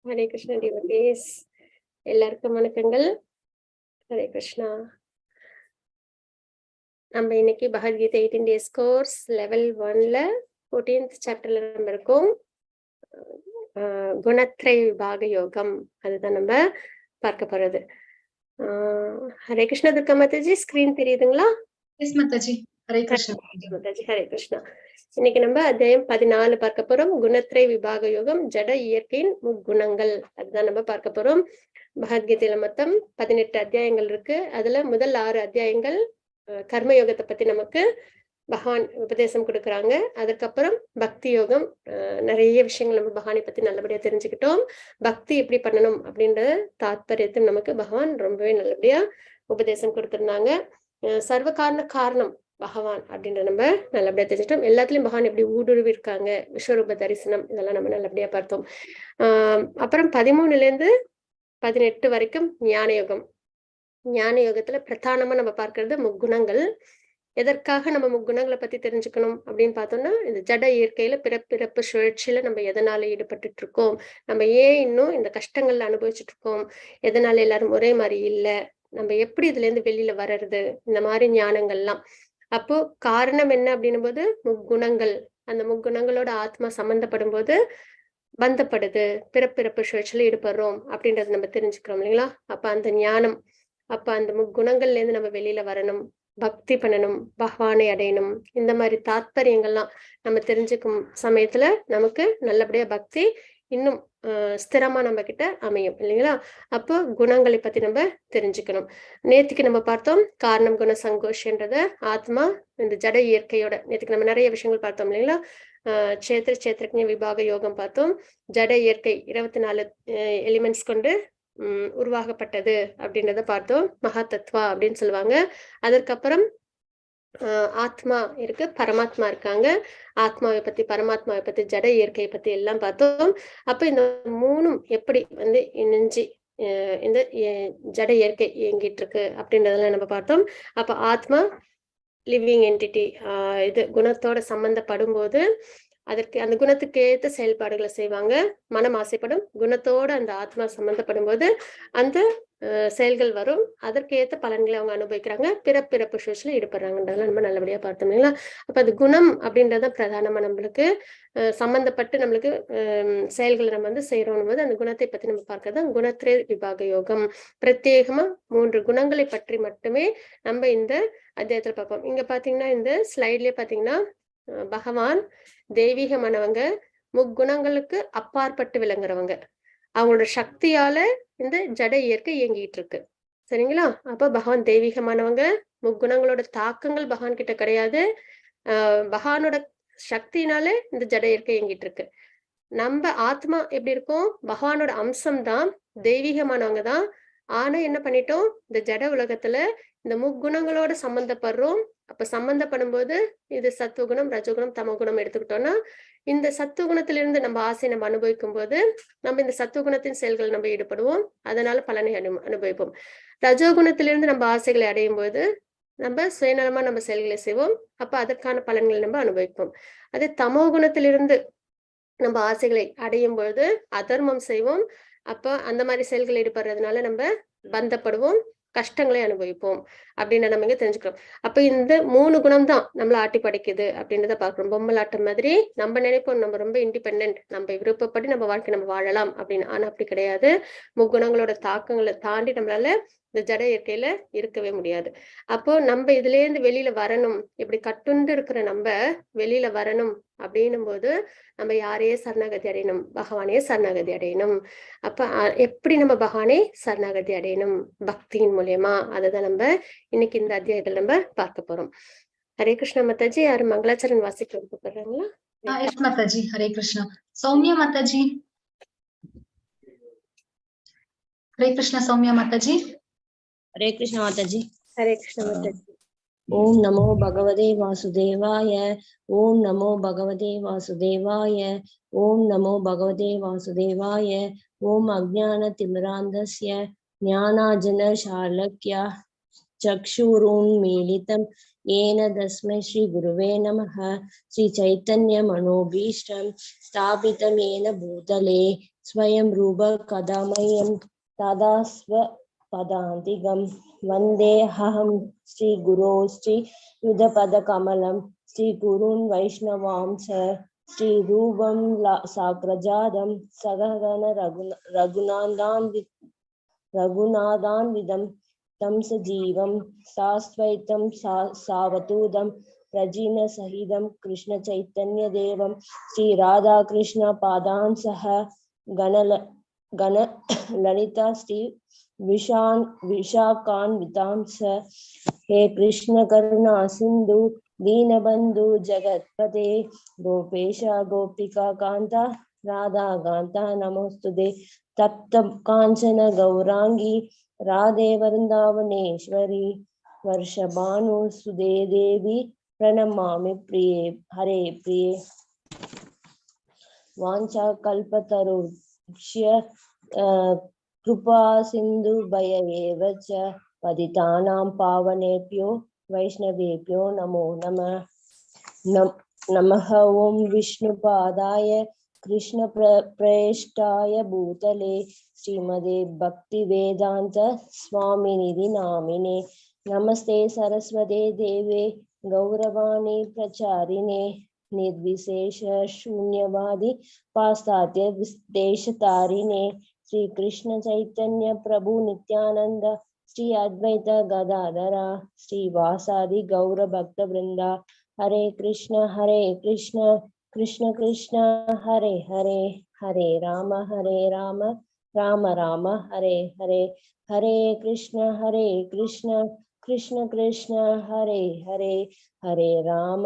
Hare Krishna devotees, எல்லாருக்கும் வணக்கங்கள். ஹரே கிருஷ்ணா. நம்ம இன்னைக்கு பகவத்கீதை 18 days கோர்ஸ் லெவல் 1ல 14th சாப்டர்ல நம்ம இருக்கோம். குணத்ரை விபாக யோகம், அதுதான் நம்ம பார்க்க போறது. ஹரே கிருஷ்ணா. துர்கா மாதாஜி, ஸ்கிரீன் தெரியுதுங்களா? எஸ் மாதாஜி. ஹரே கிருஷ்ணா மாதாஜி. ஹரே கிருஷ்ணா. இன்னைக்கு நம்ம அத்தியாயம் 14 பார்க்க போறோம். குணத்ரை விபாக யோகம், ஜட இயற்கையின் முக்குணங்கள், அதுதான் நம்ம பார்க்க போறோம். பகவத்கீதையில மொத்தம் 18 அத்தியாயங்கள் இருக்கு. அதுல முதல் 6 அத்தியாயங்கள் கர்மயோகத்தை பத்தி நமக்கு பகவான் உபதேசம் கொடுக்குறாங்க. அதுக்கப்புறம் பக்தி யோகம், நிறைய விஷயங்கள் நம்ம பகவானை பத்தி நல்லபடியா தெரிஞ்சுக்கிட்டோம். பக்தி எப்படி பண்ணணும் அப்படின்ற தாத்பரியத்தை நமக்கு பகவான் ரொம்பவே நல்லபடியா உபதேசம் கொடுத்திருந்தாங்க. சர்வ காரணம் பகவான் அப்படின்ற நம்ம நல்லபடியா தெரிஞ்சுட்டோம். எல்லாத்துலயும் பகவான் எப்படி ஊடுருவி இருக்காங்க, விஸ்வரூப தரிசனம், இதெல்லாம் நம்ம நல்லபடியா பார்த்தோம். அப்புறம் 13ல இருந்து 18 வரைக்கும் ஞான யோகம். ஞான யோகத்துல பிரதானமா நம்ம பார்க்கறது முக்குணங்கள். எதற்காக நம்ம முக்குணங்களை பத்தி தெரிஞ்சுக்கணும் அப்படின்னு பார்த்தோம்னா, இந்த ஜட இயற்கையில பிறப்பு சுழற்சியில நம்ம எதனால ஈடுபட்டு இருக்கோம், நம்ம ஏன் இன்னும் இந்த கஷ்டங்கள்ல அனுபவிச்சுட்டு இருக்கோம், எதனால எல்லாரும் ஒரே மாதிரி இல்லை, நம்ம எப்படி இதுல இருந்து வெளியில வர்றது, இந்த மாதிரி ஞானங்கள்லாம். அப்போ காரணம் என்ன அப்படின்னும் போது முக்குணங்கள். அந்த முக்குணங்களோட ஆத்மா சம்பந்தப்படும் போது பந்தப்படுது, பிறப்பு சுழற்சியில ஈடுபடுறோம் அப்படின்றத நம்ம தெரிஞ்சுக்கிறோம் இல்லைங்களா? அப்ப அந்த ஞானம், அப்ப அந்த முக்குணங்கள்ல இருந்து நம்ம வெளியில வரணும், பக்தி பண்ணணும், பகவானை அடையணும், இந்த மாதிரி தாத்பரியங்கள்லாம் நம்ம தெரிஞ்சுக்கும் சமயத்துல நமக்கு நல்லபடியா பக்தி இன்னும் ஸ்திரமா நம்ம கிட்ட அமையும் இல்லைங்களா? அப்போ குணங்களை பத்தி நம்ம தெரிஞ்சுக்கணும். நேத்துக்கு நம்ம பார்த்தோம் காரணம் குண சங்கோஷன்றத, ஆத்மா இந்த ஜட இயற்கையோட. நேத்துக்கு நம்ம நிறைய விஷயங்கள் பார்த்தோம் இல்லைங்களா? சேத்திரஜ்ஞ விபாக யோகம் பார்த்தோம். ஜட இயற்கை 24 எலிமெண்ட்ஸ் கொண்டு உருவாகப்பட்டது அப்படின்றத பார்த்தோம். மகா தத்துவா அப்படின்னு சொல்லுவாங்க. அதற்கப்புறம் ஆத்மா இருக்கு, பரமாத்மா இருக்காங்க. ஆத்மாவை பத்தி, பரமாத்மாவை பத்தி, ஜட இயற்கையை பத்தி எல்லாம் பார்த்தோம். அப்ப இந்த மூணும் எப்படி வந்து இணைஞ்சு இந்த ஜட இயற்கை இயங்கிட்டு இருக்கு அப்படின்றதெல்லாம் நம்ம பார்த்தோம். அப்ப ஆத்மா லிவிங் என்டிட்டி, இது குணத்தோட சம்பந்தப்படும் போது அதற்கு அந்த குணத்துக்கு ஏற்ற செயல்பாடுகளை செய்வாங்க. மனம் ஆசைப்படும், குணத்தோட அந்த ஆத்மா சம்பந்தப்படும் போது அந்த செயல்கள் வரும், அதற்கு ஏற்ற பலன்களை அவங்க அனுபவிக்கிறாங்க, பிறப்பு சுழற்சியில ஈடுபடுறாங்கன்றதெல்லாம் நம்ம நல்லபடியா பார்த்தோம் இல்லைங்களா? அப்ப அது குணம் அப்படின்றத பிரதானமா நம்மளுக்கு சம்பந்தப்பட்டு நம்மளுக்கு செயல்களை நம்ம வந்து செய்யறோம் போது அந்த குணத்தை பத்தி நம்ம பார்க்கறது குணத்ரய விபாக யோகம். பிரத்யேகமா 3 குணங்களை பற்றி மட்டுமே நம்ம இந்த அத்தியாயத்துல பார்ப்போம். இங்க பாத்தீங்கன்னா இந்த ஸ்லைட்லயே பாத்தீங்கன்னா பகவான் தெய்வீகமானவங்க, முக்குணங்களுக்கு அப்பாற்பட்டு விளங்குறவங்க, அவங்களோட சக்தியால இந்த ஜட இயற்கை இயங்கிட்டு இருக்கு சரிங்களா? அப்ப பகவான் தெய்வீகமானவங்க, முக்குணங்களோட தாக்கங்கள் பகவான் கிட்ட கிடையாது. பகவானோட சக்தினால இந்த ஜட இயற்கை இயங்கிட்டு இருக்கு. நம்ம ஆத்மா எப்படி இருக்கும், பகவானோட அம்சம் தான், தெய்வீகமானவங்க தான். ஆனா என்ன பண்ணிட்டோம், இந்த ஜட உலகத்துல இந்த முக்குணங்களோட சம்பந்தப்படுறோம். அப்ப சம்பந்தப்படும் போது இது சத்துவகுணம், ரஜகுணம், தமகுணம் எடுத்துக்கிட்டோம்னா, இந்த சத்துவகுணத்திலிருந்து நம்ம ஆசை நம்ம அனுபவிக்கும் போது நம்ம இந்த சத்துவகுணத்தின் செயல்கள் நம்ம ஈடுபடுவோம், அதனால பலனை அனுபவிப்போம். ரஜோகுணத்திலிருந்து நம்ம ஆசைகளை அடையும் போது நம்ம சுயநலமா நம்ம செயல்களை செய்வோம், அப்ப அதற்கான பலன்களை நம்ம அனுபவிப்போம். அதே தமோ குணத்திலிருந்து நம்ம ஆசைகளை அடையும் பொழுது அதர்மம் செய்வோம், அப்ப அந்த மாதிரி செயல்கள் ஈடுபடுறதுனால நம்ம பந்தப்படுவோம், கஷ்டங்களை அனுபவிப்போம் அப்படின்னு நம்ம இங்க தெரிஞ்சுக்கிறோம். அப்ப இந்த 3 குணம் தான் நம்மள ஆட்டி படைக்குது அப்படின்றத பாக்குறோம். பொம்மலாட்டம் மாதிரி நம்ம நினைப்போம் நம்ம ரொம்ப இண்டிபெண்டன்ட், நம்ம விருப்பப்படி நம்ம வாழ்க்கை நம்ம வாழலாம் அப்படின்னு. ஆனா அப்படி கிடையாது. முக்குணங்களோட தாக்கங்களை தாண்டி நம்மளால இந்த ஜட இயற்கையில இருக்கவே முடியாது. அப்போ நம்ம இதுல இருந்து வெளியில வரணும், இப்படி கட்டுண்டு இருக்கிற நம்ம வெளியில வரணும் அப்படின்னும் போது நம்ம யாரையே சரணாகதி அடையணும், பகவானையே சரணாகதி அடையணும். அப்ப எப்படி நம்ம பகவானை சரணாகதி அடையணும், பக்தியின் மூலியமா. அததான் நம்ம இன்னைக்கு இந்த அத்தியாயத்துல நம்ம பார்க்க போறோம். ஹரே கிருஷ்ணா மாதாஜி, யாரும் மங்களாச்சரன் வாசிக்க விருப்பப்படுறாங்களா? எஸ் மாதாஜி. ஹரே கிருஷ்ணா. சௌமியா மாதாஜி. ஹரே கிருஷ்ணா. சௌமியா மாதாஜி. हरे कृष्ण माताजी. हरे कृष्ण माताजी. ओम नमो भगवते वासुदेवाय. ओम नमो भगवते वासुदेवाय. ओम नमो भगवते वासुदेवाय. ओम अज्ञानतिमिरान्धस्य ज्ञानाञ्जनशालाकया चक्षुरुन्मीलितं येन तस्मै श्री गुरुवे नमः। श्री चैतन्य मनोभीष्टं स्थापितं येन भूतले स्वयं रूप कदा मह्यं तदा स्वपदान्तिकं वन्देऽहं श्री गुरो श्री युधपदकमलं श्री गुरून् वैष्णवांश्च श्री रूपं साग्रजातं सगगन रघुनाथान्वितं तं सजीवं सास्वैतं सावधूतं प्रजीनसहितं कृष्ण चैतन्य देवं श्री राधा कृष्ण पादान् सह गण ललिता श्री विशाखान्वितां च। हे कृष्ण करुणा सिंधु दीनबंधु जगत्पते गोपेश गोपिका कांता राधा कांता नमोस्तुते। तप्त कांचन गौरांगी राधे वृंदावनेश्वरी वर्षभानु सुदे देवी प्रणमामि प्रिये हरे प्रिये। वाञ्छा कल्पतरुभ्य कृपा सिंधु भय एव च पतितानां पावनेभ्यो वैष्णवेभ्यो नमो नमः। नमः ओं विष्णुपादाय कृष्ण प्रेष्ठाय भूतले श्रीमदे भक्तिवेदांत स्वामिनिधि नामिने। नमस्ते सरस्वते देवे गौरवाणी प्रचारिणे निर्विशेष शून्यवादी पाश्चात्य देशतारिणे। श्री कृष्ण चैतन्य प्रभु नित्यानंद श्री अद्वैत गदाधरा श्रीवासादि गौर भक्त वृंदा। हरे कृष्ण कृष्ण कृष्ण हरे हरे हरे राम राम राम हरे हरे। हरे Krishna Krishna Krishna Hare Hare Hare Ram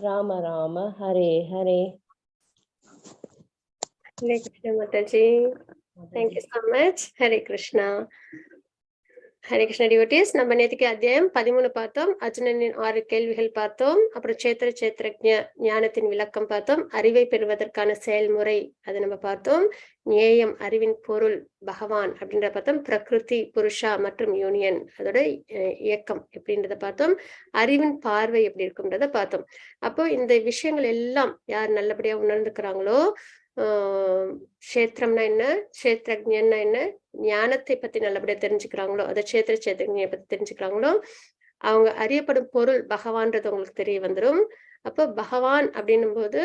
Ram Ram Hare Hare. Hare Krishna Mataji. Thank you so much. Hare Krishna. Hare Krishna devotees. நம்ம நேற்றுக்கு அத்தியாயம் 13 பார்த்தோம். அர்ஜுனனின் 6 கேள்விகள் பார்த்தோம். அப்புறம் சேத்திர ஞானத்தின் விளக்கம் பார்த்தோம். அறிவை பெறுவதற்கான செயல்முறை அதை நம்ம பார்த்தோம். ஞேயம் அறிவின் பொருள் பகவான் அப்படின்றத பார்த்தோம். பிரகிருதி புருஷா மற்றும் யூனியன் அதோட இயக்கம் எப்படின்றத பார்த்தோம். அறிவின் பார்வை எப்படி இருக்கும்ன்றத பார்த்தோம். அப்போ இந்த விஷயங்கள் எல்லாம் யார் நல்லபடியா உணர்ந்துக்கிறாங்களோ, கஷேத்திரம்னா என்ன, கஷேத்திரஜ்ஞன்னா என்ன, ஞானத்தை பத்தி நல்லபடியா தெரிஞ்சுக்கிறாங்களோ, அதை சேத்திரஜ்ஞனை பத்தி தெரிஞ்சுக்கிறாங்களோ, அவங்க அறியப்படும் பொருள் பகவான்றது உங்களுக்கு தெரிய வந்துடும். அப்போ பகவான் அப்படின்னும் போது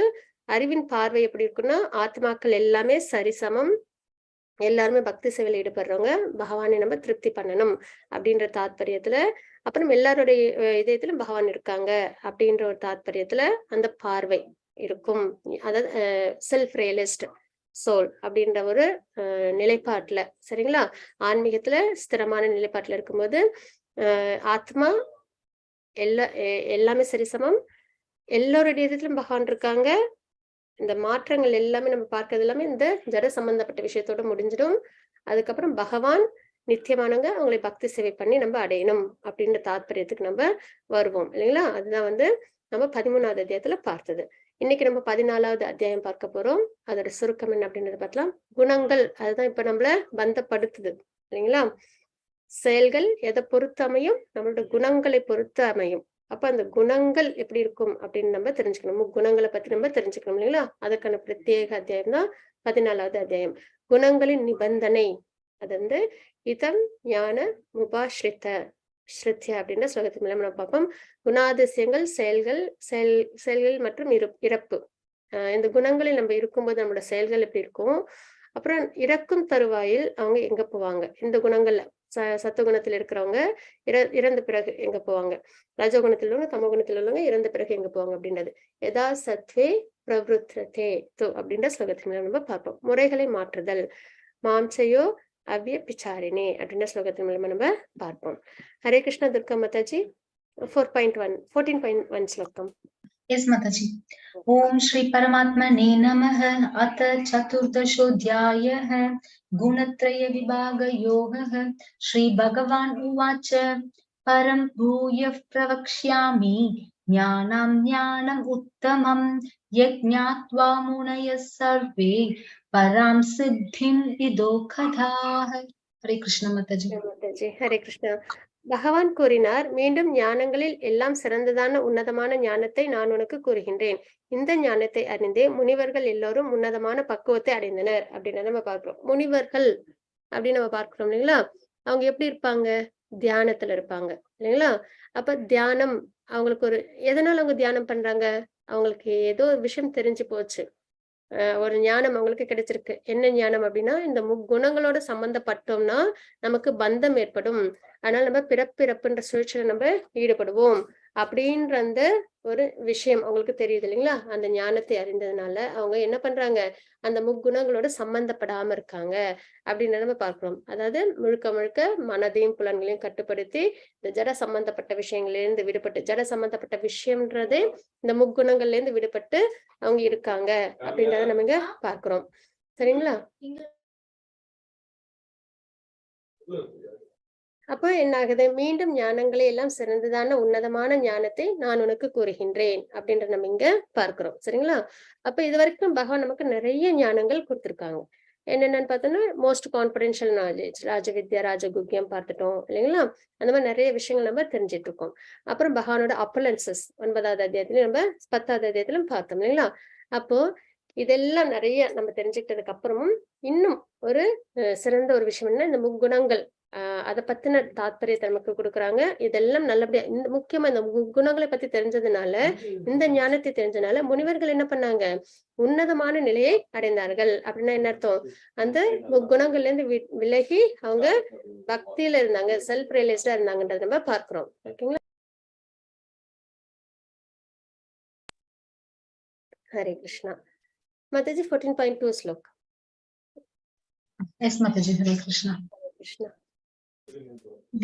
அறிவின் பார்வை எப்படி இருக்குன்னா, ஆத்மாக்கள் எல்லாமே சரிசமம், எல்லாருமே பக்தி சேவையில் ஈடுபடுறவங்க, பகவானை நம்ம திருப்தி பண்ணணும் அப்படின்ற தாத்பரியத்துல, அப்புறம் எல்லாருடைய இதயத்திலும் பகவான் இருக்காங்க அப்படின்ற ஒரு தாத்பரியத்துல அந்த பார்வை இருக்கும். அதாவது செல்ஃப் ரியலிஸ்ட் சோல் அப்படின்ற ஒரு நிலைப்பாட்டுல, சரிங்களா, ஆன்மீகத்துல ஸ்திரமான நிலைப்பாட்டுல இருக்கும்போது ஆத்மா எல்லாமே சரிசமம், எல்லோருடைய இதயத்திலும் பகவான் இருக்காங்க. இந்த மாற்றங்கள் எல்லாமே நம்ம பார்க்கறது எல்லாமே இந்த ஜட சம்பந்தப்பட்ட விஷயத்தோட முடிஞ்சிடும். அதுக்கப்புறம் பகவான் நித்தியமானவங்க, அவங்களை பக்தி சேவை பண்ணி நம்ம அடையணும் அப்படின்ற தாத்பரியத்துக்கு நம்ம வருவோம் இல்லைங்களா. அதுதான் நம்ம 13வது அத்தியாயத்துல பார்த்தது. இன்னைக்கு நம்ம 14வது அத்தியாயம் பார்க்க போறோம். அதோட சுருக்கம் என்ன அப்படின்றத பார்க்கலாம். குணங்கள், அதுதான் இப்ப நம்மள பந்தப்படுத்துது இல்லைங்களா. செயல்கள் எதை பொறுத்து அமையும், நம்மளோட குணங்களை பொறுத்து அமையும். அப்ப அந்த குணங்கள் எப்படி இருக்கும் அப்படின்னு நம்ம தெரிஞ்சுக்கணும். குணங்களை பத்தி நம்ம தெரிஞ்சுக்கணும் இல்லைங்களா. அதுக்கான பிரத்யேக அத்தியாயம் தான் 14வது அத்தியாயம். குணங்களின் நிபந்தனை, அது இதம் ஞான முபாஸ்ரித ஸ்ருத்யா அப்படின்ற ஸ்லோகத்தின் மூலம் நம்ம பார்ப்போம். குணாதிசயங்கள், செயல்கள் மற்றும் இறப்பு. இந்த குணங்களில் நம்ம இருக்கும்போது நம்மளோட செயல்கள் எப்படி இருக்கும், அப்புறம் இறக்கும் தருவாயில் அவங்க எங்க போவாங்க, இந்த குணங்கள்ல சத்துவகுணத்தில் இருக்கிறவங்க இறந்த பிறகு எங்க போவாங்க, ரஜகுணத்தில் உள்ளவங்க தமகுணத்தில் உள்ளவங்க இறந்த பிறகு எங்க போவாங்க அப்படின்றது. யதா சத்வே பிரவருத்தே அப்படின்ற ஸ்லோகத்தின் மூலம் நம்ம பார்ப்போம். முறைகளை மாற்றுதல், மாம்சையோ அவ்ய பிச்சாரினே அப்படின்ற ஸ்லோகத்தின் மூலமா நம்ம பார்ப்போம். ஹரே கிருஷ்ணா. துர்கா மாதாஜி 14.1 ஸ்லோகம். Yes, Mataji. Om Shri Paramatmane Namaha. Atha Chaturdashodhyayah. Gunatraya Vibhaga Yogah. Shri Bhagavan Uvacha. Param Bhuyah Pravakshyami. Jnanam Jnanam Uttamam. Yajñātvā munayas sarve. Param Siddhim Idokhadah. Hare Krishna Mataji. Mataji Hare Krishna. பகவான் கூறினார், மீண்டும் ஞானங்களில் எல்லாம் சிறந்ததான உன்னதமான ஞானத்தை நான் உனக்கு கூறுகின்றேன். இந்த ஞானத்தை அறிந்தே முனிவர்கள் எல்லோரும் உன்னதமான பக்குவத்தை அடைந்தனர் அப்படின்னு நம்ம பார்க்கிறோம். முனிவர்கள் அப்படின்னு நம்ம பார்க்கிறோம் இல்லைங்களா? அவங்க எப்படி இருப்பாங்க? தியானத்துல இருப்பாங்க இல்லைங்களா? அப்ப தியானம் அவங்களுக்கு எதனால அவங்க தியானம் பண்றாங்க? அவங்களுக்கு ஏதோ ஒரு விஷயம் தெரிஞ்சு போச்சு. ஒரு ஞானம் அவங்களுக்கு கிடைச்சிருக்கு. என்ன ஞானம் அப்படின்னா, இந்த முக்குணங்களோட சம்பந்தப்பட்டோம்னா நமக்கு பந்தம் ஏற்படும். அதனால நம்ம பிறப்பிறப்புன்ற சுழற்சியில நம்ம ஈடுபடுவோம் அப்படின்ற அந்த ஒரு விஷயம் அவங்களுக்கு தெரியுது இல்லைங்களா? அந்த ஞானத்தை அறிந்ததுனால அவங்க என்ன பண்றாங்க? அந்த முக்குணங்களோட சம்பந்தப்படாம இருக்காங்க அப்படின்னு நம்ம பார்க்கிறோம். அதாவது முழுக்க முழுக்க மனதையும் புலன்களையும் கட்டுப்படுத்தி இந்த ஜட சம்பந்தப்பட்ட விஷயங்கள்ல விடுபட்டு, ஜட சம்பந்தப்பட்ட விஷயம்ன்றது இந்த முக்குணங்கள்ல இருந்து விடுபட்டு அவங்க இருக்காங்க அப்படின்றத நம்ம இங்க பார்க்கிறோம். சரிங்களா? அப்போ என்ன ஆகுது? மீண்டும் ஞானங்களை எல்லாம் சிறந்ததான உன்னதமான ஞானத்தை நான் உனக்கு கூறுகின்றேன் அப்படின்ற நம்ம இங்க பார்க்கிறோம். சரிங்களா? அப்ப இது வரைக்கும் பகவான் நமக்கு நிறைய ஞானங்கள் கொடுத்திருக்காங்க. என்னென்னு பார்த்தோம்னா, மோஸ்ட் கான்பிடென்ஷியல் நாலேஜ், ராஜவித்யா, ராஜகுக்கியம் பார்த்துட்டோம் இல்லைங்களா? அந்த மாதிரி நிறைய விஷயங்கள் நம்ம தெரிஞ்சிட்டு இருக்கோம். அப்புறம் பகவானோட அப்பலன்சஸ் 9வது அத்தியாயத்திலும் நம்ம 10வது அத்தியாயத்திலும் பார்த்தோம் இல்லைங்களா? அப்போ இதெல்லாம் நிறைய நம்ம தெரிஞ்சுக்கிட்டதுக்கு அப்புறமும் இன்னும் ஒரு சிறந்த ஒரு விஷயம் என்ன, இந்த முக்குணங்கள் அதை பத்தின தாத்பரியத்தை நமக்கு கொடுக்குறாங்க. இதெல்லாம் நல்லபடியா முக்கியமா இந்த குணங்களை பத்தி தெரிஞ்சதுனால, இந்த ஞானத்தை தெரிஞ்சதுனால முனிவர்கள் என்ன பண்ணாங்க? உன்னதமான நிலையை அடைந்தார்கள். அப்படின்னா என்ன அர்த்தம்? அந்த குணங்கள்ல இருந்து விலகி அவங்க பக்தியில இருந்தாங்க, செல்ஃப் ரியலைஸ்டா இருந்தாங்கன்றத நம்ம பார்க்கிறோம். ஓகேங்களா? Hare Krishna. Mataji 14.2 Shlok. Yes, Mataji, Hare Krishna. Hare Krishna.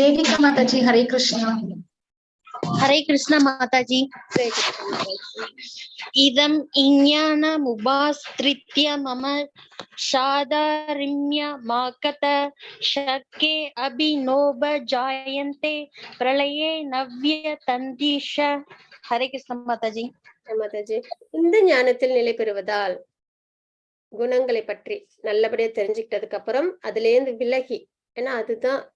Devika Mataji, Hare Krishna. Hare Krishna Mataji. Idam inyana mubastritya mama shadarimya makata shakke abhinoba jayante pralaye navya tandisha. Hare Krishna Mataji. Mataji, இந்த ஞானத்தில் நிலை பெறுவதால் குணங்களை பற்றி நல்லபடியா தெரிஞ்சுக்கிட்டதுக்கு அப்புறம் அதுல இருந்து விலகி, ஏன்னா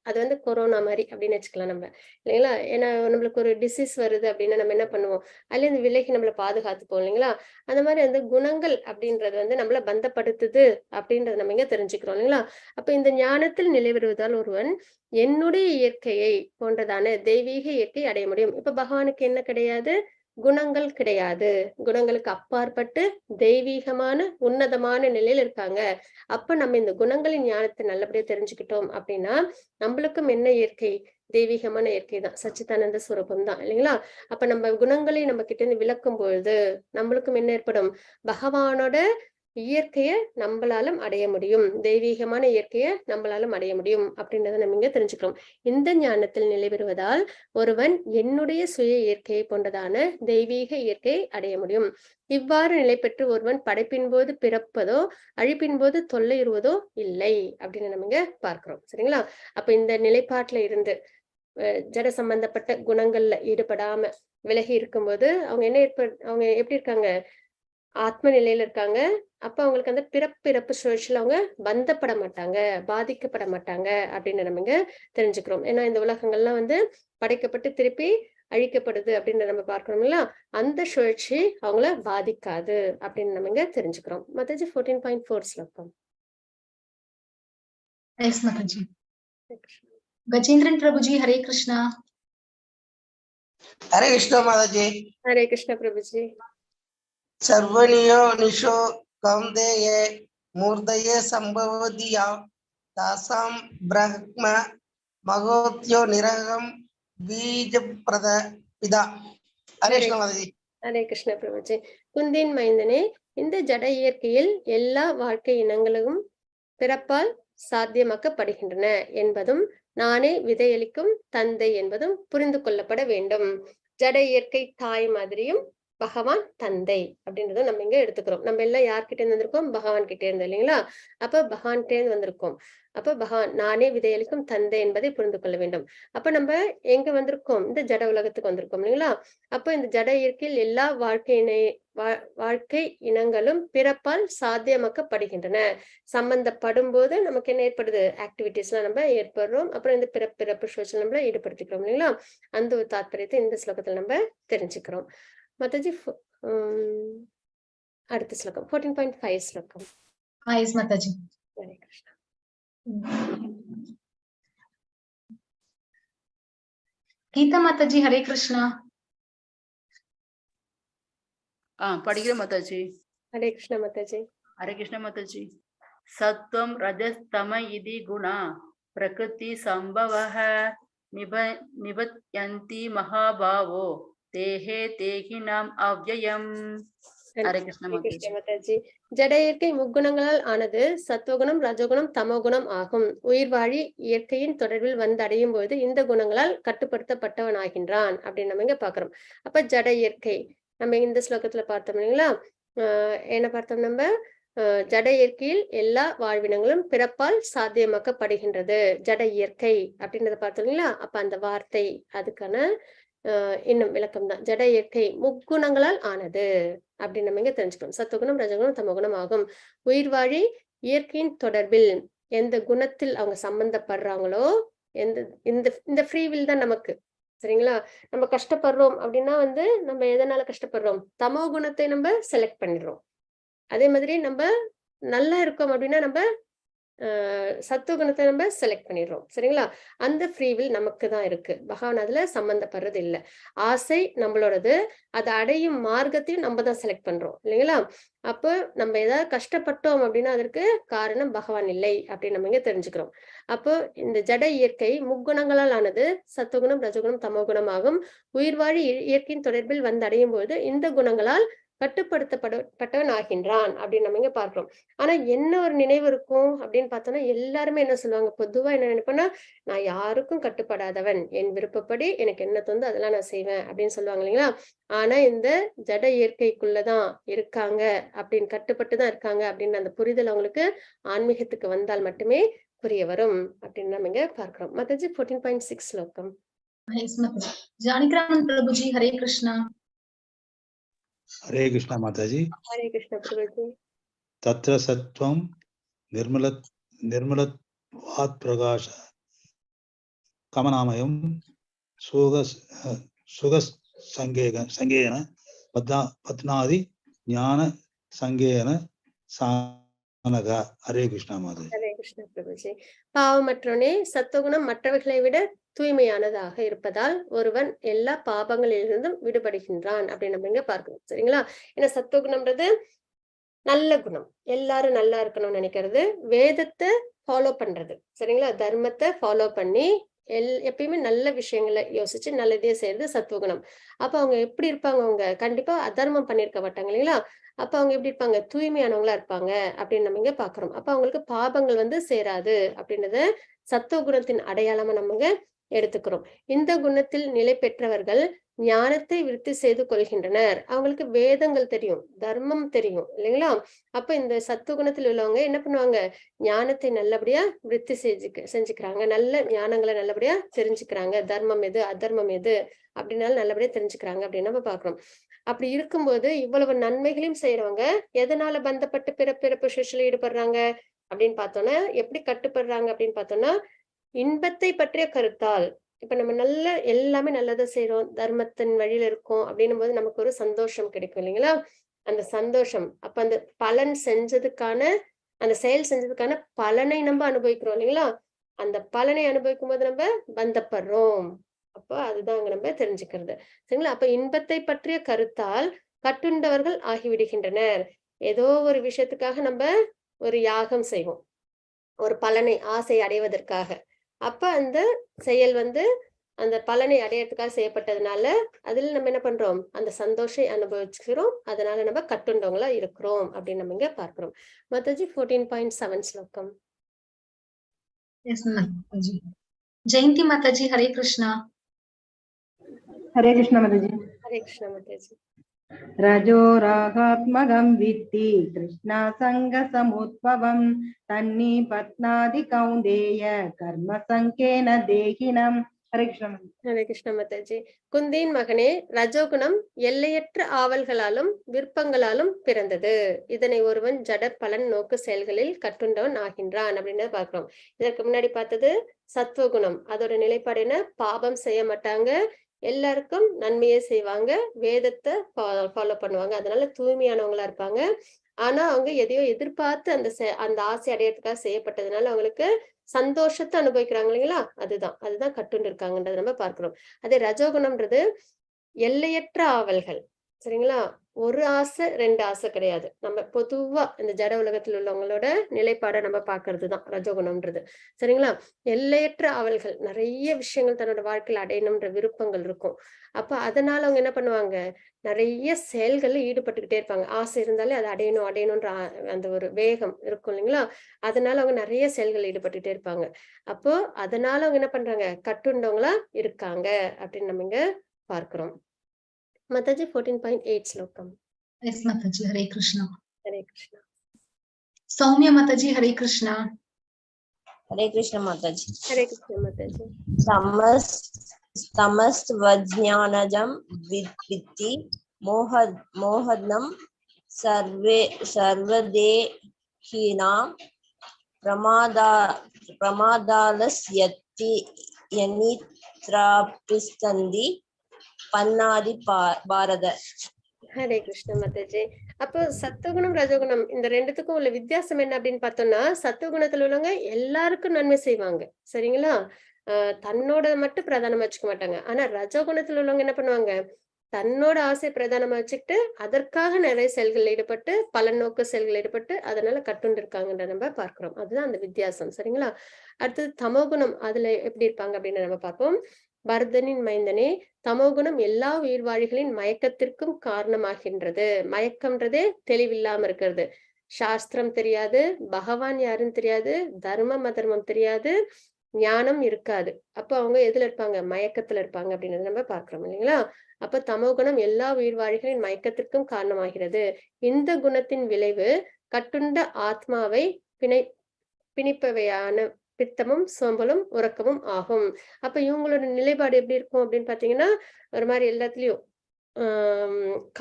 அது வந்து கொரோனா மாதிரி அப்படின்னு வச்சுக்கலாம் நம்ம இல்லைங்களா? ஏன்னா நம்மளுக்கு ஒரு டிசீஸ் வருது அப்படின்னா நம்ம என்ன பண்ணுவோம்? அதுல இருந்து விலகி நம்மளை பாதுகாத்துப்போம் இல்லைங்களா? அந்த மாதிரி அந்த குணங்கள் அப்படின்றது வந்து நம்மள பந்தப்படுத்துது அப்படின்றத நம்ம இங்க தெரிஞ்சுக்கிறோம் இல்லைங்களா? அப்ப இந்த ஞானத்தில் நிலை பெறுவதால் ஒருவன் என்னுடைய இயற்கையை போன்றதான தெய்வீக இயற்கை அடைய முடியும். இப்ப பகவானுக்கு என்ன கிடையாது? குணங்கள் கிடையாது. குணங்களுக்கு அப்பாற்பட்டு தெய்வீகமான உன்னதமான நிலையில இருக்காங்க. அப்ப நம்ம இந்த குணங்களின் ஞானத்தை நல்லபடியா தெரிஞ்சுக்கிட்டோம் அப்படின்னா நம்மளுக்கும் என்ன இயற்கை? தெய்வீகமான இயற்கை தான், சச்சிதானந்த சுரூபம் தான் இல்லைங்களா? அப்ப நம்ம குணங்களை நம்ம கிட்ட இருந்து விளக்கும் பொழுது நம்மளுக்கும் என்ன ஏற்படும்? பகவானோட இயற்கைய நம்மளாலும் அடைய முடியும், தெய்வீகமான இயற்கைய நம்மளாலும் அடைய முடியும் அப்படின்றத நம்ம இங்க தெரிஞ்சுக்கிறோம். இந்த ஞானத்தில் நிலை பெறுவதால் ஒருவன் என்னுடைய சுய இயற்கையை போன்றதான தெய்வீக இயற்கையை அடைய முடியும். இவ்வாறு நிலை பெற்று ஒருவன் படைப்பின் போது பிறப்பதோ அழிப்பின் போது தொல்லையுறுவதோ இல்லை அப்படின்னு நம்ம இங்க பார்க்கிறோம். சரிங்களா? அப்ப இந்த நிலைப்பாட்டுல இருந்து ஜட சம்பந்தப்பட்ட குணங்கள்ல ஈடுபடாம விலகி இருக்கும்போது அவங்க அவங்க எப்படி இருக்காங்க? ஆத்ம நிலையில இருக்காங்க. அப்ப அவங்களுக்கு அந்த பிறப்பு சுழற்சியில அவங்க பந்தப்பட மாட்டாங்க, பாதிக்கப்பட மாட்டாங்க அப்படின்னு நம்ம இங்க தெரிஞ்சுக்கிறோம். ஏன்னா இந்த உலகங்கள்லாம் வந்து படைக்கப்பட்டு திருப்பி அழிக்கப்படுது அப்படின்னு நம்ம பார்க்கணும்ல, அந்த சுழற்சி அவங்கள பாதிக்காது அப்படின்னு நம்ம இங்க தெரிஞ்சுக்கிறோம். மாதாஜி 14.4 ஸ்லோகம். Yes, Mataji. Gajendran Prabhuji, Hare Krishna. Hare Krishna Mataji. Hare Krishna Prabhuji. सर्वनियो निशो कौन्तेये मूर्धये संभवति तासां ब्रह्म महोत्यो निरहं बीजप्रद पिता. हरे कृष्ण माताजी. ஹரே கிருஷ்ண பிரபுஜி. குந்தின் மைந்தனே, இந்த ஜட இயற்கையில் எல்லா வாழ்க்கை இனங்களும் பிறப்பால் சாத்தியமாக்கப்படுகின்றன என்பதும் நானே விதையளிக்கும் தந்தை என்பதும் புரிந்து கொள்ளப்பட வேண்டும். ஜட இயற்கை தாய் மாதிரியும் பகவான் தந்தை அப்படின்றத நம்ம இங்க எடுத்துக்கிறோம். நம்ம எல்லாம் யார்கிட்ட இருந்து வந்திருக்கோம்? பகவான் கிட்டே இருந்து இல்லைங்களா? அப்ப பகவான் கிட்டே இருந்து வந்திருக்கோம். அப்ப பகவான் நானே விதையளிக்கும் தந்தை என்பதை புரிந்து கொள்ள வேண்டும். அப்ப நம்ம எங்க வந்திருக்கோம்? இந்த ஜட உலகத்துக்கு வந்திருக்கோம் இல்லைங்களா? அப்ப இந்த ஜட இயற்கையில் எல்லா வாழ்க்கை வாழ்க்கை இனங்களும் பிறப்பால் சாத்தியமாக்கப்படுகின்றன. சம்பந்தப்படும் போது நமக்கு என்ன ஏற்படுது, ஆக்டிவிட்டிஸ்லாம் நம்ம ஏற்படுறோம். அப்புறம் இந்த பிறப்பு சோஷியல் நம்மள ஈடுபடுத்திக்கிறோம் இல்லைங்களா? அந்த ஒரு தாத்பரியத்தை இந்த ஸ்லோகத்துல நம்ம தெரிஞ்சுக்கிறோம். மாதாஜி அடுத்த ஸ்லோகம் 14.5 ஸ்லோகம். எஸ் மாதாஜி. ஹரே கிருஷ்ணா. கீதா மாதாஜி ஹரே கிருஷ்ணா. படிக்கிறேன் மாதாஜி. ஹரே கிருஷ்ணா மாதாஜி. ஹரே கிருஷ்ண மாதாஜி. சத்வம் ரஜஸ்தம இதி குணா பிரகிருதி சம்பவஹ நிபத்யந்தி மகாபாவோ தேஹே தேகினாம் அவ்யயம். ஹரே கிருஷ்ண மாதாஜி. ஜட இயற்கை முக்குணங்களால் ஆனது. சத்துவகுணம், ரஜகுணம், தமோகுணம் ஆகும். உயிர் வாழி இயற்கையின் தொடர்பில் வந்தடையும் போது இந்த குணங்களால் கட்டுப்படுத்தப்பட்டவன் ஆகின்றான் அப்படின்னு நம்ம இங்க பாக்குறோம். அப்ப ஜட இயற்கை நம்ம இந்த ஸ்லோகத்துல பார்த்தோம் இல்லைங்களா? என்ன பார்த்தோம் நம்ம? ஜட இயற்கையில் எல்லா வாழ்வினங்களும் பிறப்பால் சாத்தியமாக்கப்படுகின்றது. ஜட இயற்கை அப்படின்றத பார்த்தோம் இல்லைங்களா? அப்ப அந்த வார்த்தை அதுக்கான இன்னும் விளக்கம் தான். ஜட இயற்கை முக்குணங்களால் ஆனது அப்படின்னு நம்ம இங்க தெரிஞ்சுக்கணும். சத்துவகுணம், ரஜகுணம், தமோகுணம் ஆகும். உயிர் வாழி இயற்கையின் தொடர்பில் எந்த குணத்தில் அவங்க சம்பந்தப்படுறாங்களோ, இந்த ஃப்ரீவில் தான் நமக்கு. சரிங்களா? நம்ம கஷ்டப்படுறோம் அப்படின்னா நம்ம எதனால கஷ்டப்படுறோம்? தமோ குணத்தை நம்ம செலக்ட் பண்ணிடுறோம். அதே மாதிரி நம்ம நல்லா இருக்கோம் அப்படின்னா நம்ம சத்துவ குணத்தை நம்ம செலக்ட் பண்ணிடுறோம். சரிங்களா? அந்த ஃப்ரீவில் நமக்கு தான் இருக்கு. பகவான் அதுல சம்பந்தப்படுறது இல்லை. ஆசை நம்மளோடது. அதை அடையும் மார்க்கத்தையும் நம்ம தான் செலக்ட் பண்றோம் இல்லைங்களா? அப்போ நம்ம ஏதாவது கஷ்டப்பட்டோம் அப்படின்னா அதற்கு காரணம் பகவான் இல்லை அப்படின்னு நம்ம இங்க தெரிஞ்சுக்கிறோம். அப்போ இந்த ஜட இயற்கை முக்குணங்களால் ஆனது. சத்துவகுணம், ரஜகுணம், தமோகுணம் ஆகும். உயிர் வாழி இயற்கையின் தொடர்பில் அடையும் போது இந்த குணங்களால் கட்டுப்படுத்தப்பட்டவன் ஆகின்றான் அப்படின்னு நம்ம இங்க பார்க்கிறோம். ஆனா என்ன ஒரு நினைவு இருக்கும் அப்படின்னு பார்த்தோம்னா, எல்லாருமே என்ன சொல்லுவாங்க, பொதுவா என்ன நினைப்பேன்னா, நான் யாருக்கும் கட்டுப்படாதவன், என் விருப்பப்படி எனக்கு என்ன தோணுதோ அதெல்லாம் நான் செய்வேன் அப்படின்னு சொல்லுவாங்க இல்லைங்களா? ஆனா இந்த ஜட இயற்கைக்குள்ளதான் இருக்காங்க அப்படின்னு, கட்டுப்பட்டுதான் இருக்காங்க அப்படின்னு அந்த புரிதல் அவங்களுக்கு ஆன்மீகத்துக்கு வந்தால் மட்டுமே புரிய வரும் அப்படின்னு நம்ம இங்க பார்க்கிறோம். மாதாஜி 14.6 ஸ்லோகம். ஜானகிராமன் பிரபுஜி ஹரே கிருஷ்ணா. हरे कृष्णा माताजी. हरे कृष्ण प्रभुजी. तत्र सत्वं निर्मलत्वात् प्रकाश कमनामयं सुख संगेन पत्नादि ज्ञान संगेन सानग. हरे कृष्णा माताजी. हरे कृष्ण प्रभुजी. பாவமற்றவனே, சத்துவகுணம் மற்றவர்களை விட தூய்மையானதாக இருப்பதால் ஒருவன் எல்லா பாபங்களிலிருந்தும் விடுபடுகின்றான் அப்படின்னு நம்ம இங்க பார்க்கணும். சரிங்களா? ஏன்னா சத்துவகுணம்ன்றது நல்ல குணம். எல்லாரும் நல்லா இருக்கணும்னு நினைக்கிறது, வேதத்தை ஃபாலோ பண்றது. சரிங்களா? தர்மத்தை ஃபாலோ பண்ணி எப்பயுமே நல்ல விஷயங்களை யோசிச்சு நல்லதே செய்யறது சத்துவகுணம். அப்ப அவங்க எப்படி இருப்பாங்க? அவங்க கண்டிப்பா அதர்மம் பண்ணிருக்க மாட்டாங்க இல்லைங்களா? அப்ப அவங்க எப்படி இருப்பாங்க? தூய்மையானவங்களா இருப்பாங்க அப்படின்னு நம்ம இங்க பாக்குறோம். அப்ப அவங்களுக்கு பாபங்கள் சேராது அப்படின்றத சத்துவ குணத்தின் அடையாளமா நம்ம எடுத்துக்கிறோம். இந்த குணத்தில் நிலை பெற்றவர்கள் ஞானத்தை விருத்தி செய்து கொள்கின்றனர். அவங்களுக்கு வேதங்கள் தெரியும், தர்மம் தெரியும் இல்லைங்களா? அப்ப இந்த சத்துவ குணத்தில் உள்ளவங்க என்ன பண்ணுவாங்க? ஞானத்தை நல்லபடியா விருத்தி செஞ்சுக்கிறாங்க. நல்ல ஞானங்களை நல்லபடியா தெரிஞ்சுக்கிறாங்க. தர்மம் எது, அதர்மம் எது அப்படின்னாலும் நல்லபடியா தெரிஞ்சுக்கிறாங்க அப்படின்னு நம்ம பாக்குறோம். அப்படி இருக்கும்போது இவ்வளவு நன்மைகளையும் செய்யறவங்க எதனால பந்தப்பட்டு பிறப்பு சுழற்சியில் ஈடுபடுறாங்க அப்படின்னு பார்த்தோம்னா, எப்படி கட்டுப்படுறாங்க அப்படின்னு பார்த்தோம்னா, இன்பத்தை பற்றிய கருத்தால். இப்ப நம்ம எல்லாமே நல்லதை செய்யறோம், தர்மத்தின் வழியில இருக்கோம் அப்படின்னும் போது நமக்கு ஒரு சந்தோஷம் கிடைக்கும் இல்லைங்களா? அந்த சந்தோஷம், அப்ப அந்த பலன் செஞ்சதுக்கான, அந்த செயல் செஞ்சதுக்கான பலனை நம்ம அனுபவிக்கிறோம் இல்லைங்களா? அந்த பலனை அனுபவிக்கும் போது நம்ம பந்தப்படுறோம். அப்போ அதுதான் அங்க நம்ம தெரிஞ்சுக்கிறது. சரிங்களா? அப்ப இன்பத்தை பற்றிய கருத்தால் கட்டுண்டவர்கள் ஆகிவிடுகின்றனர். ஏதோ ஒரு விஷயத்துக்காக நம்ம ஒரு யாகம் செய்வோம், ஒரு பலனை ஆசை அடைவதற்காக. அப்ப அந்த செயல் அந்த பலனை அடையறதுக்காக செய்யப்பட்டதுனால அதுல நம்ம என்ன பண்றோம்? அந்த சந்தோஷம் அனுபவிச்சுக்கிறோம். அதனால நம்ம கட்டுண்டவங்களா இருக்கிறோம் அப்படின்னு நம்ம இங்க பார்க்கிறோம். மாதாஜி 14.7 ஸ்லோகம். ஜெயந்தி மாதாஜி ஹரே கிருஷ்ணா. हरे कृष्ण माताजी. हरे कृष्ण माताजी. रजो रागात्मकं विद्धि कृष्णा संग समुद्भवं तन्नि पत्नादि कौन्तेय कर्म संकेन देहिनं ஹரே கிருஷ்ணா மாதாஜி. ஹரே கிருஷ்ண மாதாஜி. குந்தியின் மகனே, ரஜோகுணம் எல்லையற்ற ஆவல்களாலும் விருப்பங்களாலும் பிறந்தது. இதனை ஒருவன் ஜட பலன் நோக்கு செயல்களில் கட்டுண்டவன் ஆகின்றான் அப்படின்னு பார்க்கிறோம். இதற்கு முன்னாடி பார்த்தது சத்துவகுணம். அதோட நிலைப்பாடு என்ன? பாபம் செய்ய மாட்டாங்க, எல்லாருக்கும் நன்மையே செய்வாங்க, வேதத்தை ஃபாலோ பண்ணுவாங்க, அதனால தூய்மையானவங்களா இருப்பாங்க. ஆனா அவங்க எதையோ எதிர்பார்த்து அந்த ஆசை அடையறதுக்காக செய்யப்பட்டதுனால அவங்களுக்கு சந்தோஷத்தை அனுபவிக்கிறாங்க இல்லைங்களா? அதுதான் கட்டுண்டு இருக்காங்கன்றத நம்ம பார்க்கிறோம். அதே ரஜோகுணம்ன்றது எல்லையற்ற ஆவல்கள். சரிங்களா? ஒரு ஆசை 2 ஆசை கிடையாது. நம்ம பொதுவா இந்த ஜட உலகத்தில் உள்ளவங்களோட நிலைப்பாடை நம்ம பார்க்கறதுதான் ரஜோகுணம்ன்றது. சரிங்களா? எல்லையற்ற ஆவல்கள், நிறைய விஷயங்கள் தன்னோட வாழ்க்கையில அடையணும்ன்ற விருப்பங்கள் இருக்கும். அப்ப அதனால அவங்க என்ன பண்ணுவாங்க? நிறைய செயல்கள்ல ஈடுபட்டுக்கிட்டே இருப்பாங்க. ஆசை இருந்தாலே அதை அடையணும்ன்ற அந்த ஒரு வேகம் இருக்கும் இல்லைங்களா? அதனால அவங்க நிறைய செயல்கள் ஈடுபட்டுட்டே இருப்பாங்க. அப்போ அதனால அவங்க என்ன பண்றாங்க? கட்டுண்டவங்களா இருக்காங்க அப்படின்னு நம்ம இங்க பார்க்கிறோம். மாதாஜி 14.8 ஸ்லோகம். Yes, Mataji. Hare Krishna. Hare Krishna. Soumya Mataji. Hare Krishna. हरे कृष्ण माताजी। ஹரே கிருஷ்ணா மாதாஜி. समस्तवज्ञानजं विद्धि मोहनम सर्वदेहिनां प्रमादालस्यति यनित्रापिस्तन्ति पन्नादि பாரத। ஹரே கிருஷ்ண மாதாஜி. அப்போ சத்துவகுணம் ரஜோகுணம் இந்த ரெண்டுத்துக்கும் உள்ள வித்தியாசம் என்ன அப்படின்னு பார்த்தோம்னா, சத்துவகுணத்துல உள்ளவங்க எல்லாருக்கும் நன்மை செய்வாங்க. சரிங்களா? தன்னோட மட்டும் பிரதானமா வச்சுக்க மாட்டாங்க. ஆனா ரஜோகுணத்துல உள்ளவங்க என்ன பண்ணுவாங்க? தன்னோட ஆசை பிரதானமா வச்சுக்கிட்டு அதற்காக நிறைய செயல்கள் ஈடுபட்டு பலநோக்கு செயல்கள் ஈடுபட்டு அதனால கட்டுண்டு இருக்காங்கன்ற நம்ம பார்க்கிறோம். அதுதான் அந்த வித்தியாசம். சரிங்களா? அடுத்தது தமோகுணம். அதுல எப்படி இருப்பாங்க அப்படின்னு நம்ம பார்ப்போம். பரதனின் மைந்தனே, தமோகுணம் எல்லா உயிர்வாழிகளின் மயக்கத்திற்கும் காரணமாகின்றது. மயக்கம்ன்றதே தெளிவில்லாம இருக்கிறது. சாஸ்திரம் தெரியாது, பகவான் யாருன்னு தெரியாது, தர்மம் அதர்மம் தெரியாது, ஞானம் இருக்காது. அப்ப அவங்க எதுல இருப்பாங்க? மயக்கத்துல இருப்பாங்க அப்படின்னு நம்ம பார்க்கிறோம் இல்லைங்களா? அப்ப தமோகுணம் எல்லா உயிர்வாழிகளின் மயக்கத்திற்கும் காரணமாகிறது. இந்த குணத்தின் விளைவு கட்டுண்ட ஆத்மாவை பிணிப்பவையான பித்தமும் சோம்பலும் உறக்கமும் ஆகும். அப்ப இவங்களோட நிலைப்பாடு எப்படி இருக்கும் அப்படின்னு பாத்தீங்கன்னா, ஒரு மாதிரி எல்லாத்துலயும்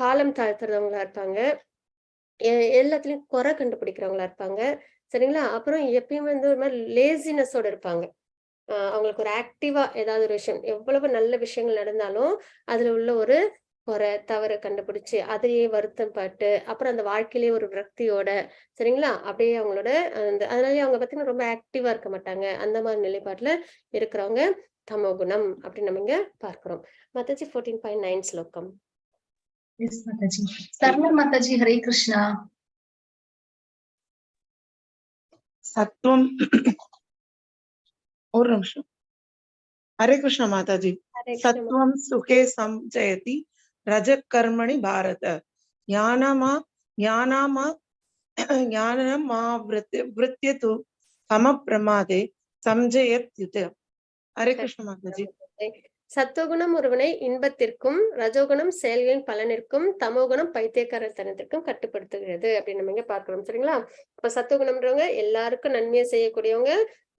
காலம் தாழ்த்துறவங்களா இருப்பாங்க, எல்லாத்துலயும் குறை கண்டுபிடிக்கிறவங்களா இருப்பாங்க. சரிங்களா? அப்புறம் எப்பயுமே ஒரு மாதிரி லேசினஸோட இருப்பாங்க. அவங்களுக்கு ஒரு ஆக்டிவா ஏதாவது ஒரு விஷயம், எவ்வளவு நல்ல விஷயங்கள் நடந்தாலும் அதுல உள்ள ஒரு குறை தவறு கண்டுபிடிச்சு அதையே வருத்தம் பட்டு அப்புறம் அந்த வாழ்க்கையிலேயே ஒரு விரக்தியோட, சரிங்களா, அப்படியே அவங்களோட அதனாலயே அவங்க பாத்தீங்கன்னா ரொம்ப ஆக்டிவா இருக்க மாட்டாங்க. அந்த மாதிரி நிலைப்பாட்டுல இருக்கிறவங்க தமோகுணம் அப்படின்னு நம்ம இங்க பார்க்கிறோம். மாதாஜி 14.9 ஸ்லோகம். Yes, Mataji. Sarna Mataji. Hare Krishna. சத்துவம் ஒரு நிமிஷம். ஹரே கிருஷ்ண மாதாஜி. சத்வம் சுகே சம்ஜயதி ரஜ கர்மணி பாரத ஞானமா விருத்தியது சம பிரமாதே சம்ஜயத்யுத. ஹரே கிருஷ்ண மாதாஜி. சத்துவகுணம் ஒருவனை இன்பத்திற்கும், ரஜோகுணம் செயல்களின் பலனிற்கும், தமோகுணம் பைத்தியக்காரத்தனத்திற்கும் கட்டுப்படுத்துகிறது அப்படின்னு நம்ம இங்க பார்க்கிறோம். சரிங்களா? இப்ப சத்துவகுணம்ன்றவங்க எல்லாருக்கும் நன்மையை செய்யக்கூடியவங்க,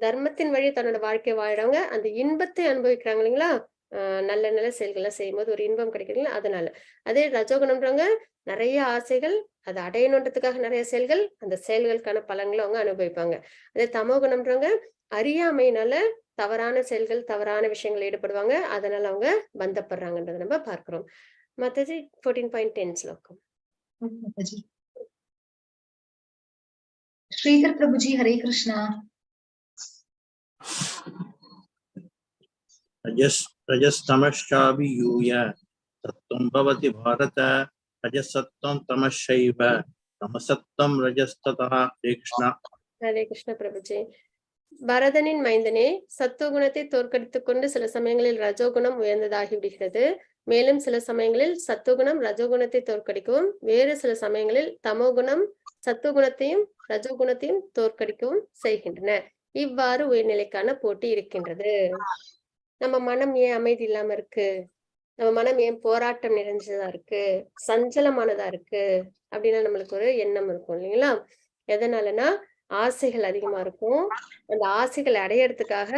தர்மத்தின் வழி தன்னோட வாழ்க்கை வாழ்றவங்க, அந்த இன்பத்தை அனுபவிக்கிறாங்க இல்லைங்களா? நல்ல நல்ல செயல்கள்லாம் செய்யும்போது ஒரு இன்பம் கிடைக்கிறீங்களா? அதனால. அதே ரஜோகுணம்ன்றவங்க நிறைய ஆசைகள், அதை அடையணுன்றதுக்காக நிறைய செயல்கள், அந்த செயல்களுக்கான பலன்களை அவங்க அனுபவிப்பாங்க. அதே தமோகுணம்ன்றவங்க அறியாமையினால தவறான செயல்கள் தவறான விஷயங்கள் ஈடுபடுவாங்க, அதனால அவங்க பந்தப்படுறாங்கன்றத நம்ம பார்க்கிறோம். மாதாஜி 14.10 ஸ்லோகம். Sridhar Prabhuji. Hare Krishna. रजस्तमश्चाभियूय सत्त्वं भवति भारत रजसत्त्वं तमश्चैव तमसत्त्वं रजस्ततः. हरे कृष्ण. ஹரே கிருஷ்ண பிரபுஜி. பரதனின் மைந்தனே, சத்துவகுணத்தை தோற்கடித்துக் கொண்டு சில சமயங்களில் ரஜோகுணம் உயர்ந்ததாகி விடுகிறது. மேலும் சில சமயங்களில் சத்துவகுணம் ரஜோகுணத்தை தோற்கடிக்கவும், வேறு சில சமயங்களில் தமோகுணம் சத்துவகுணத்தையும் ரஜோகுணத்தையும் தோற்கடிக்கவும் செய்கின்றன. இவ்வாறு உயர்நிலைக்கான போட்டி இருக்கின்றது. நம்ம மனம் ஏன் அமைதி இல்லாம இருக்கு? நம்ம மனம் ஏன் போராட்டம் நிறைஞ்சதா இருக்கு, சஞ்சலமானதா இருக்கு அப்படின்னா நம்மளுக்கு ஒரு எண்ணம் இருக்கும் இல்லைங்களா? எதனாலனா ஆசைகள் அதிகமா இருக்கும். அந்த ஆசைகளை அடையறதுக்காக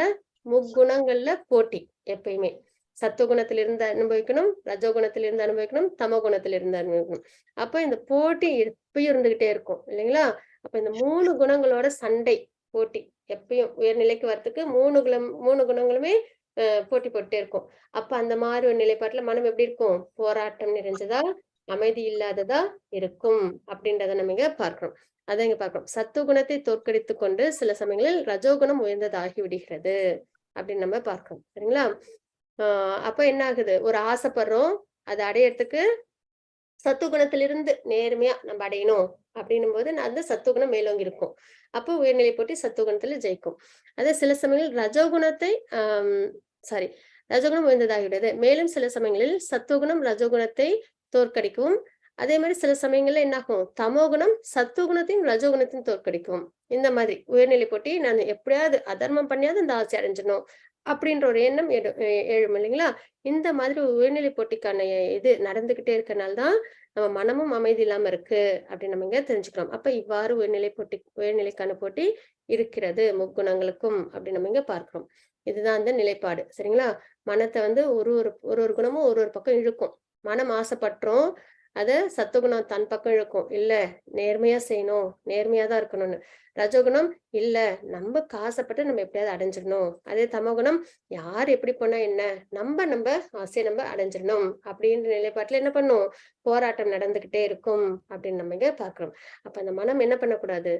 முக்குணங்கள்ல போட்டி எப்பயுமே. சத்துவகுணத்திலிருந்து அனுபவிக்கணும், ரஜோகுணத்திலிருந்து அனுபவிக்கணும், தமோ குணத்திலிருந்து அனுபவிக்கணும். அப்ப இந்த போட்டி எப்பயும் இருந்துகிட்டே இருக்கும் இல்லைங்களா? அப்ப இந்த 3 குணங்களோட சண்டை போட்டி எப்பயும் உயர்நிலைக்கு வரத்துக்கு 3 குணங்களுமே போட்டி போட்டுட்டே இருக்கும். அப்ப அந்த மாதிரி ஒரு நிலைப்பாட்டுல மனம் எப்படி இருக்கும்? போராட்டம் நிறைஞ்சதா, அமைதி இல்லாததா இருக்கும் அப்படின்றத நம்ம இங்க பார்க்கிறோம். அதான் இங்க பார்க்கிறோம். சத்துவகுணத்தை தோற்கடித்து கொண்டு சில சமயங்களில் ரஜோகுணம் உயர்ந்ததாகி விடுகிறது அப்படின்னு நம்ம பார்க்கிறோம். சரிங்களா? அப்ப என்ன ஆகுது? ஒரு ஆசைப்படுறோம், அதை அடையறதுக்கு சத்துவகுணத்திலிருந்து நேர்மையா நம்ம அடையணும் அப்படின்னும் போது அந்த சத்துவகுணம் மேலோங்கி இருக்கும். அப்போ உயர்நிலை போட்டி சத்துவகுணத்துல ஜெயிக்கும். அதே சில சமயங்களில் ரஜோகுணத்தை ரஜோகுணம் உயர்ந்ததாகிவிடுது. மேலும் சில சமயங்களில் சத்துவகுணம் ரஜோகுணத்தை தோற்கடிக்கும். அதே மாதிரி சில சமயங்கள்ல என்ன ஆகும்? தமோகுணம் சத்துவகுணத்தையும் ரஜோகுணத்தையும் தோற்கடிக்கும். இந்த மாதிரி உயர்நிலை போட்டி நான் எப்படியாவது அதர்மம் பண்ணியாவது இந்த ஆசை அடைஞ்சிடணும் அப்படின்ற ஒரு எண்ணம் எழும் இல்லைங்களா? இந்த மாதிரி உயர்நிலை போட்டிக்கான இது நடந்துகிட்டே இருக்கனால்தான் நம்ம மனமும் அமைதி இல்லாம இருக்கு அப்படின்னு நம்ம இங்க தெரிஞ்சுக்கிறோம். அப்ப இவ்வாறு உயர்நிலைக்கான போட்டி இருக்கிறது முக்குணங்களுக்கும் அப்படின்னு நம்ம இங்க பார்க்கிறோம். இதுதான் அந்த நிலைப்பாடு. சரிங்களா? மனத்தை ஒரு குணமும் ஒரு பக்கம் இழுக்கும். மனம் ஆசைப்பட்டுரும், அத சத்துவகுணம் தன் பக்கம் இழுக்கும். இல்ல நேர்மையா செய்யணும், நேர்மையாதான் இருக்கணும்னு. ரஜோகுணம் இல்ல நம்ம ஆசைப்பட்டு நம்ம எப்படியாவது அடைஞ்சிடணும். அதே தமோகுணம் யார் எப்படி போனா என்ன, நம்ம ஆசையை நம்ம அடைஞ்சிடணும் அப்படின்ற நிலைப்பாட்டுல என்ன பண்ணும்? போராட்டம் நடந்துகிட்டே இருக்கும் அப்படின்னு நம்ம இங்க பாக்குறோம். அப்ப அந்த மனம் என்ன பண்ணக்கூடாது?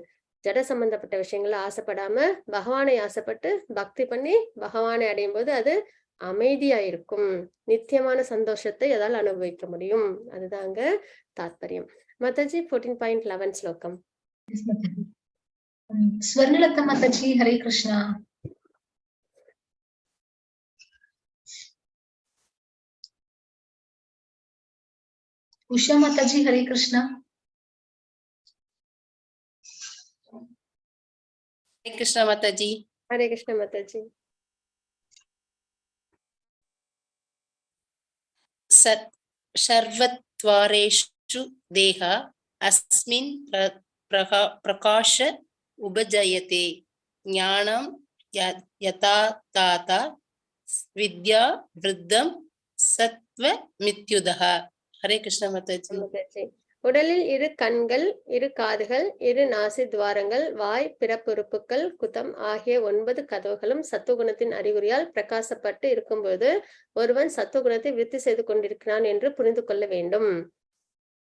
ஜட சம்பந்தப்பட்ட விஷயங்களை ஆசைப்படாம பகவானை ஆசைப்பட்டு பக்தி பண்ணி பகவானை அடையும் போது அது அமைதியா இருக்கும். நித்தியமான சந்தோஷத்தை அதால் அனுபவிக்க முடியும். அதுதாங்க தாத்பரியம். மாதாஜி 14.11 ஸ்லோகம். ஸ்வர்ணலதா மாதாஜி, ஹரே கிருஷ்ணா. உஷா மாதாஜி, ஹரே கிருஷ்ணா. ஹரே கிருஷ்ணா மாதாஜி. ஹரே கிருஷ்ணா மாதாஜி. சர்வத்வாரேஷு தேஹ அஸ்மின் பிரகாஷ உபஜயதே ஞானம் யதா தாதா வித்யா விருத்தம் சத்வ மித்யுதஹ. ஹரே கிருஷ்ண மாதாஜி. உடலில் 2 கண்கள், 2 காதுகள், 2 நாசி துவாரங்கள், வாய், பிறப்புறுப்புகள், குதம் ஆகிய 9 கதவுகளும் சத்துவகுணத்தின் அறிகுறியால் பிரகாசப்பட்டு இருக்கும்போது ஒருவன் சத்துவகுணத்தை விருத்தி செய்து கொண்டிருக்கிறான் என்று புரிந்து கொள்ள வேண்டும்.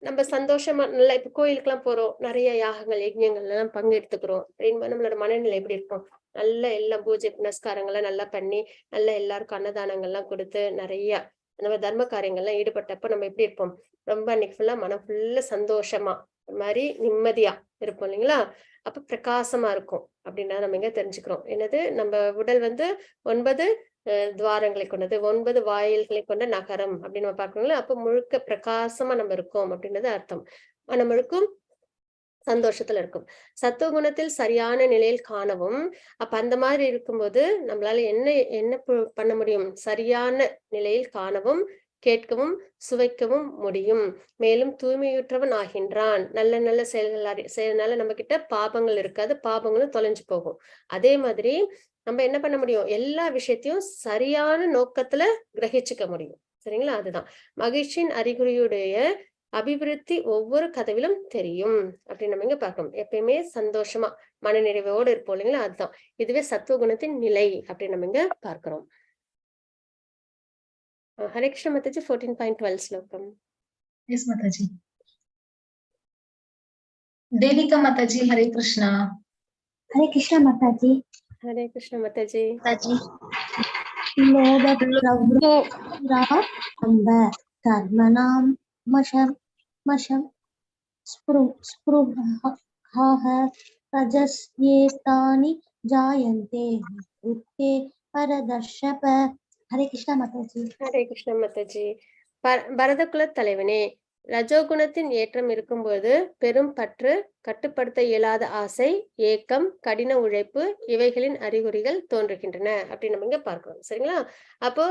நம்ம சந்தோஷமா நல்லா இப்ப கோயிலுக்கு போறோம், நிறைய யாகங்கள் யஜ்ஞங்கள் எல்லாம் பங்கெடுத்துக்கிறோம் அப்படின்னு நம்மளோட மனநிலை எப்படி இருக்கும்? நல்ல எல்லாம் பூஜை புனஸ்காரங்கள்லாம் நல்லா பண்ணி நல்ல எல்லாருக்கும் அன்னதானங்கள்லாம் கொடுத்து நிறைய நம்ம தர்ம காரியங்கள்லாம் ஈடுபட்டப்ப நம்ம எப்படி இருப்போம்? ரொம்ப அன்னைக்கு ஃபுல்லா மனம் ஃபுல்லா சந்தோஷமா ஒரு மாதிரி நிம்மதியா இருப்போம் இல்லைங்களா? அப்ப பிரகாசமா இருக்கும் அப்படின்றத நம்ம இங்க தெரிஞ்சுக்கிறோம். என்னது? நம்ம உடல் 9 துவாரங்களை கொண்டது, 9 வாயில்களை கொண்ட நகரம் அப்படின்னு நம்ம பார்க்கணுங்களா? அப்ப முழுக்க பிரகாசமா நம்ம இருக்கோம் அப்படின்றது அர்த்தம். நம்மளுக்கும் சந்தோஷத்துல இருக்கும். சத்துவகுணத்தில் சரியான நிலையில் காணவும், அப்ப அந்த மாதிரி இருக்கும்போது நம்மளால என்ன பண்ண முடியும்? சரியான நிலையில் காணவும், கேட்கவும், சுவைக்கவும் முடியும். மேலும் தூய்மையுற்றவன் ஆகின்றான். நல்ல நல்ல செயல்னால நம்ம கிட்ட பாபங்கள் இருக்காது, பாபங்களும் தொலைஞ்சு போகும். அதே மாதிரி நம்ம என்ன பண்ண முடியும்? எல்லா விஷயத்தையும் சரியான நோக்கத்துல கிரகிச்சுக்க முடியும். சரிங்களா? அதுதான் மகிழ்ச்சியின் அறிகுறியுடைய அபிவிருத்தி ஒவ்வொரு கதவிலும் தெரியும் அப்படின்னு நம்ம இங்க பார்க்கணும். எப்பயுமே சந்தோஷமா மனநிறைவோடு இருப்போம் இல்லைங்களா? அதுதான் இதுவே சத்துவகுணத்தின் நிலை அப்படின்னு நம்ம இங்க பார்க்கிறோம். ஹரே கிருஷ்ண மாதாஜி 14.12 ஸ்லோகம். எஸ் மாதாஜி. தேவிகா மாதாஜி, ஹரே கிருஷ்ணா. ஹரே கிருஷ்ண மாதாஜி. ஹரே கிருஷ்ண மாதாஜி. கர்மணாம் மஷம் ஸ்புருஹः ரஜஸ்யேதானி ஜாயந்தே உத்தே பரதர்ஷப. ஹரே கிருஷ்ண மாதாஜி. ஹரே கிருஷ்ண மாதாஜி. பரதகுல தலைவனே, ரஜோகுணத்தின் ஏற்றம் இருக்கும்போது பெரும் பற்று, கட்டுப்படுத்த இயலாத ஆசை, ஏக்கம், கடின உழைப்பு இவைகளின் அறிகுறிகள் தோன்றுகின்றன அப்படின்னு நம்ம இங்க பார்க்கிறோம். சரிங்களா? அப்போ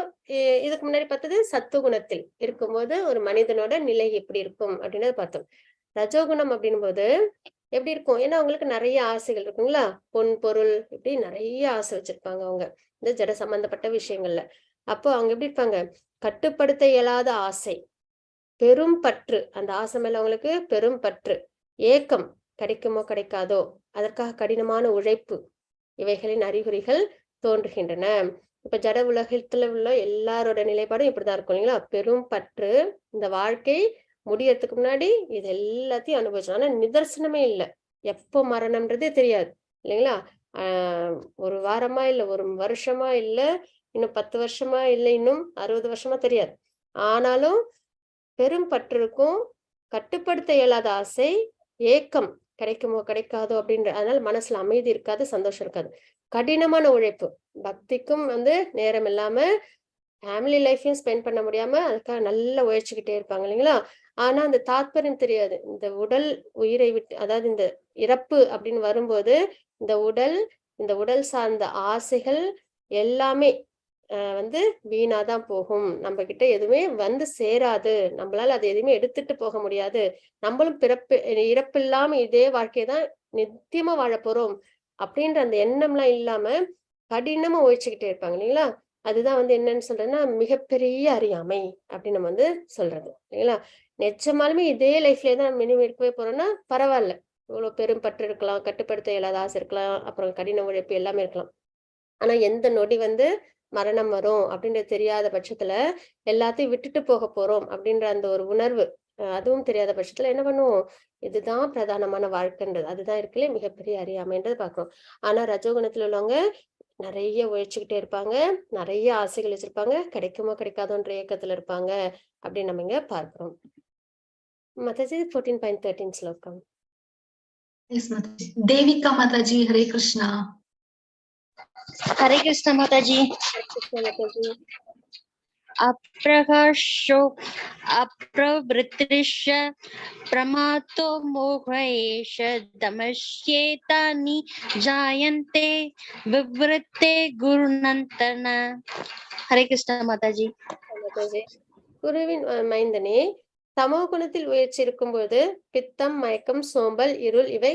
இதுக்கு முன்னாடி பார்த்தது சத்துவகுணத்தில் இருக்கும்போது ஒரு மனிதனோட நிலை எப்படி இருக்கும் அப்படின்றத பார்த்தோம். ரஜோகுணம் அப்படின் போது எப்படி இருக்கும்? ஏன்னா அவங்களுக்கு நிறைய ஆசைகள் இருக்குங்களா, பொன் பொருள் இப்படி நிறைய ஆசை வச்சிருப்பாங்க அவங்க இந்த ஜட சம்பந்தப்பட்ட விஷயங்கள்ல. அப்போ அவங்க எப்படி இருப்பாங்க? கட்டுப்படுத்த இயலாத ஆசை, பெரும் பற்று, அந்த ஆசை மேல அவங்களுக்கு பெரும் பற்று, ஏக்கம், கிடைக்குமோ கிடைக்காதோ, அதற்காக கடினமான உழைப்பு, இவைகளின் அறிகுறிகள் தோன்றுகின்றன. இப்ப ஜட உலகத்துல உள்ள எல்லாரோட நிலைப்பாடும் இப்படிதான் இருக்கும் இல்லைங்களா? பெரும் பற்று, இந்த வாழ்க்கை முடியறதுக்கு முன்னாடி இது எல்லாத்தையும் அனுபவிச்சோம். ஆனா நிதர்சனமே இல்லை, எப்போ மரணம்ன்றதே தெரியாது இல்லைங்களா? ஒரு வாரமா இல்ல, ஒரு வருஷமா இல்ல, இன்னும் 10 வருஷமா இல்லை, இன்னும் 60 வருஷமா தெரியாது. ஆனாலும் பெரும் பற்று இருக்கும், கட்டுப்படுத்த இயலாத ஆசை, ஏக்கம், கிடைக்குமோ கிடைக்காதோ அப்படின்ற, அதனால மனசுல அமைதி இருக்காது, சந்தோஷம் இருக்காது. கடினமான உழைப்பு, பக்திக்கும் நேரம் இல்லாம, ஃபேமிலி லைஃபையும் ஸ்பெண்ட் பண்ண முடியாம அதுக்காக நல்லா உழைச்சுக்கிட்டே இருப்பாங்க இல்லைங்களா? ஆனா அந்த தாத்பரியம் தெரியாது. இந்த உடல் உயிரை விட்டு, அதாவது இந்த இறப்பு அப்படின்னு வரும்போது இந்த உடல் சார்ந்த ஆசைகள் எல்லாமே வீணாதான் போகும். நம்ம கிட்ட எதுவுமே சேராது, நம்மளால அது எதுவுமே எடுத்துட்டு போக முடியாது. நம்மளும் இறப்பு இல்லாம இதே வாழ்க்கையதான் நித்தியமா வாழ போறோம் அப்படின்ற அந்த எண்ணம்லாம் இல்லாம கடினமா உழைச்சுக்கிட்டே இருப்பாங்க இல்லைங்களா? அதுதான் என்னன்னு சொல்றதுன்னா மிகப்பெரிய அறியாமை அப்படின்னு நம்ம சொல்றது இல்லைங்களா? நிஜமாலுமே இதே லைஃப்லயே தான் நம்ம இனிமே இருக்கவே போறோம்னா பரவாயில்ல, இவ்வளவு பெரும் பற்று இருக்கலாம், கட்டுப்படுத்த இயலாத ஆசை இருக்கலாம், அப்புறம் கடின உழைப்பு எல்லாமே இருக்கலாம். ஆனா எந்த நொடி மரணம் வரும் அப்படின்றது தெரியாத பட்சத்துல, எல்லாத்தையும் விட்டுட்டு போக போறோம் அப்படின்ற அந்த ஒரு உணர்வு அதுவும் தெரியாத பட்சத்துல என்ன பண்ணுவோம்? இதுதான் பிரதானமான வாழ்க்கைன்றது, அதுதான் இருக்குல்ல மிகப்பெரிய அறியாமைன்றது பாக்குறோம். ஆனா ரஜோகுணத்துல உள்ளவங்க நிறைய உழைச்சுக்கிட்டே இருப்பாங்க, நிறைய ஆசைகள் வச்சிருப்பாங்க, கிடைக்குமோ கிடைக்காதோன்ற இயக்கத்துல இருப்பாங்க அப்படின்னு நம்ம இங்க பார்க்கிறோம். மாதாஜி 14.13 ஸ்லோகம். தேவிகா மாதாஜி, ஹரே கிருஷ்ணா. हरे कृष्ण माता जी. अप्रकाशो अप्रवृत्तिश्च प्रमातो मोहेश दमश्येतानि जायन्ते विवृत्ते गुरुनन्तन. हरे कृष्ण माता जी. குருவின் மைந்தனே, தமோ குணத்தில் உயர்ச்சி இருக்கும்போது பித்தம், மயக்கம், சோம்பல், இருள் இவை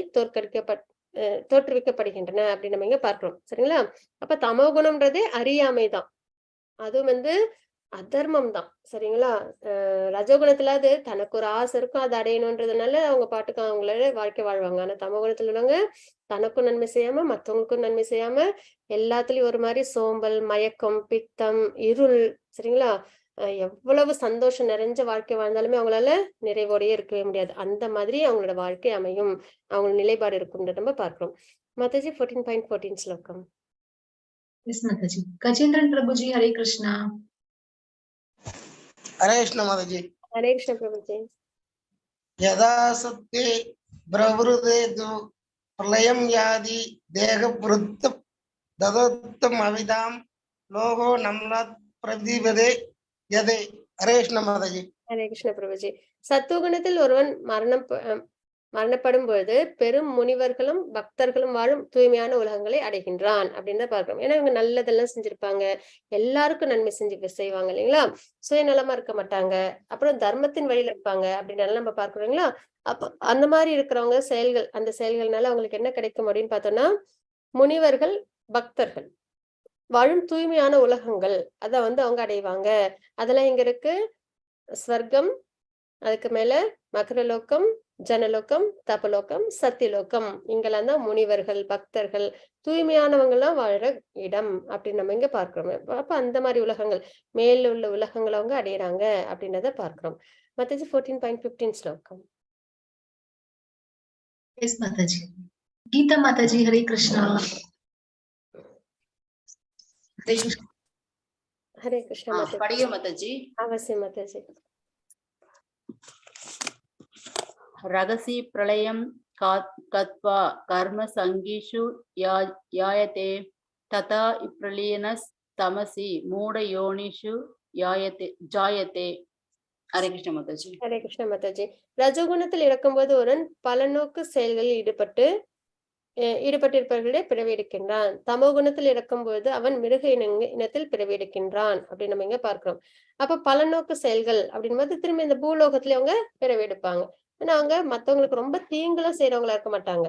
தோற்றுவிக்கப்படுகின்றன அப்படின்னு நம்ம இங்க பார்க்கிறோம். சரிங்களா? அப்ப தமோ குணம்ன்றதே அறியாமைதான், அதுவும் அதர்மம் தான். சரிங்களா? ரஜோகுணத்துல அது தனக்கு ஒரு ஆசை இருக்கும், அதை அடையணும்ன்றதுனால அவங்க பாட்டுக்கு அவங்களோட வாழ்க்கை வாழ்வாங்க. ஆனா தமோ குணத்துல உள்ளவங்க தனக்கும் நன்மை செய்யாம மற்றவங்களுக்கும் நன்மை செய்யாம எல்லாத்துலயும் ஒரு மாதிரி சோம்பல், மயக்கம், பித்தம், இருள், சரிங்களா, எவ்வளவு சந்தோஷம் நிறைஞ்ச வாழ்க்கை வாழ்ந்தாலுமே அவங்களால நிறைவோடையே இருக்கவே முடியாது. அந்த மாதிரி அவங்களோட வாழ்க்கை அமையும், அவங்க நிலைப்பாடு இருக்கும்னு நம்ம பார்க்கிறோம். மாதாஜி 14.14 ஸ்லோகம். கஜேந்திரன் பிரபுஜி, ஹரே கிருஷ்ணா. ஹரே கிருஷ்ண மாதாஜி. ஹரே கிருஷ்ண பிரபுஜி. யதா சத்தே பிரவருதேது பிரளயம் யாதி தேக புருத்த ததோத்தம் அவிதாம் லோகோ நம்னாத் பிரதிபதே யதே. ஹரே கிருஷ்ண மாதாஜி. ஹரே கிருஷ்ண பிரபுஜி. சத்துவகுணத்தில் ஒருவன் மரணப்படும் பொழுது பெரும் முனிவர்களும் பக்தர்களும் வாழும் தூய்மையான உலகங்களை அடைகின்றான் அப்படின்னு பார்க்கிறோம். ஏன்னா இவங்க நல்லதெல்லாம் செஞ்சிருப்பாங்க, எல்லாருக்கும் நன்மை செய்வாங்க இல்லைங்களா? சுயநலமா இருக்க மாட்டாங்க, அப்புறம் தர்மத்தின் வழியில இருப்பாங்க அப்படின்னு நம்ம பார்க்கிறோங்களா? அப்ப அந்த மாதிரி இருக்கிறவங்க அந்த செயல்கள்னால அவங்களுக்கு என்ன கிடைக்கும் அப்படின்னு பார்த்தோம்னா, முனிவர்கள் பக்தர்கள் வாழும் தூய்மையான உலகங்கள் அத அவங்க அடைவாங்க. அதெல்லாம் இங்க இருக்கு: ஸ்வர்க்கம், அதுக்கு மேல மகரலோகம், ஜனலோகம், தபலோகம், சத்தியலோகம். இங்கெல்லாம் தான் முனிவர்கள் பக்தர்கள் தூய்மையானவங்க எல்லாம் வாழற இடம் அப்படின்னு நம்ம இங்க பார்க்கிறோம். அப்ப அந்த மாதிரி உலகங்கள், மேல உள்ள உலகங்களை அவங்க அடையிறாங்க அப்படின்றத பார்க்கிறோம். மாதாஜி 14.15 ஸ்லோகம். கீதா மாதாஜி, ஹரே கிருஷ்ணா. ஹரே கிருஷ்ணா படிங்க மாதாஜி. அவசியம் மாதாஜி. ரகசி பிரளயம் கத்வா கர்ம சங்கீஷு யாயதே ததா பிரளயனஸ் தமசி மூட யோனிஷு ஜாயதே. ஹரே கிருஷ்ண மாதாஜி. ஹரே கிருஷ்ண மாதாஜி. ரஜோகுணத்தில் இருக்கும்போது ஒருவன் பல நோக்கு செயல்களில் ஈடுபட்டிருப்பவர்களே பிறவி எடுக்கின்றான். தமோ குணத்தில் இருக்கும்போது அவன் மிருக இனத்தில் பிறவி எடுக்கின்றான் அப்படின்னு நம்ம இங்க பார்க்கிறோம். அப்ப பல நோக்கு செயல்கள் அப்படின் போது திரும்ப இந்த பூலோகத்திலே அவங்க பிறவி எடுப்பாங்க. ஆனா அவங்க மத்தவங்களுக்கு ரொம்ப தீங்குலாம் செய்யறவங்களா இருக்க மாட்டாங்க.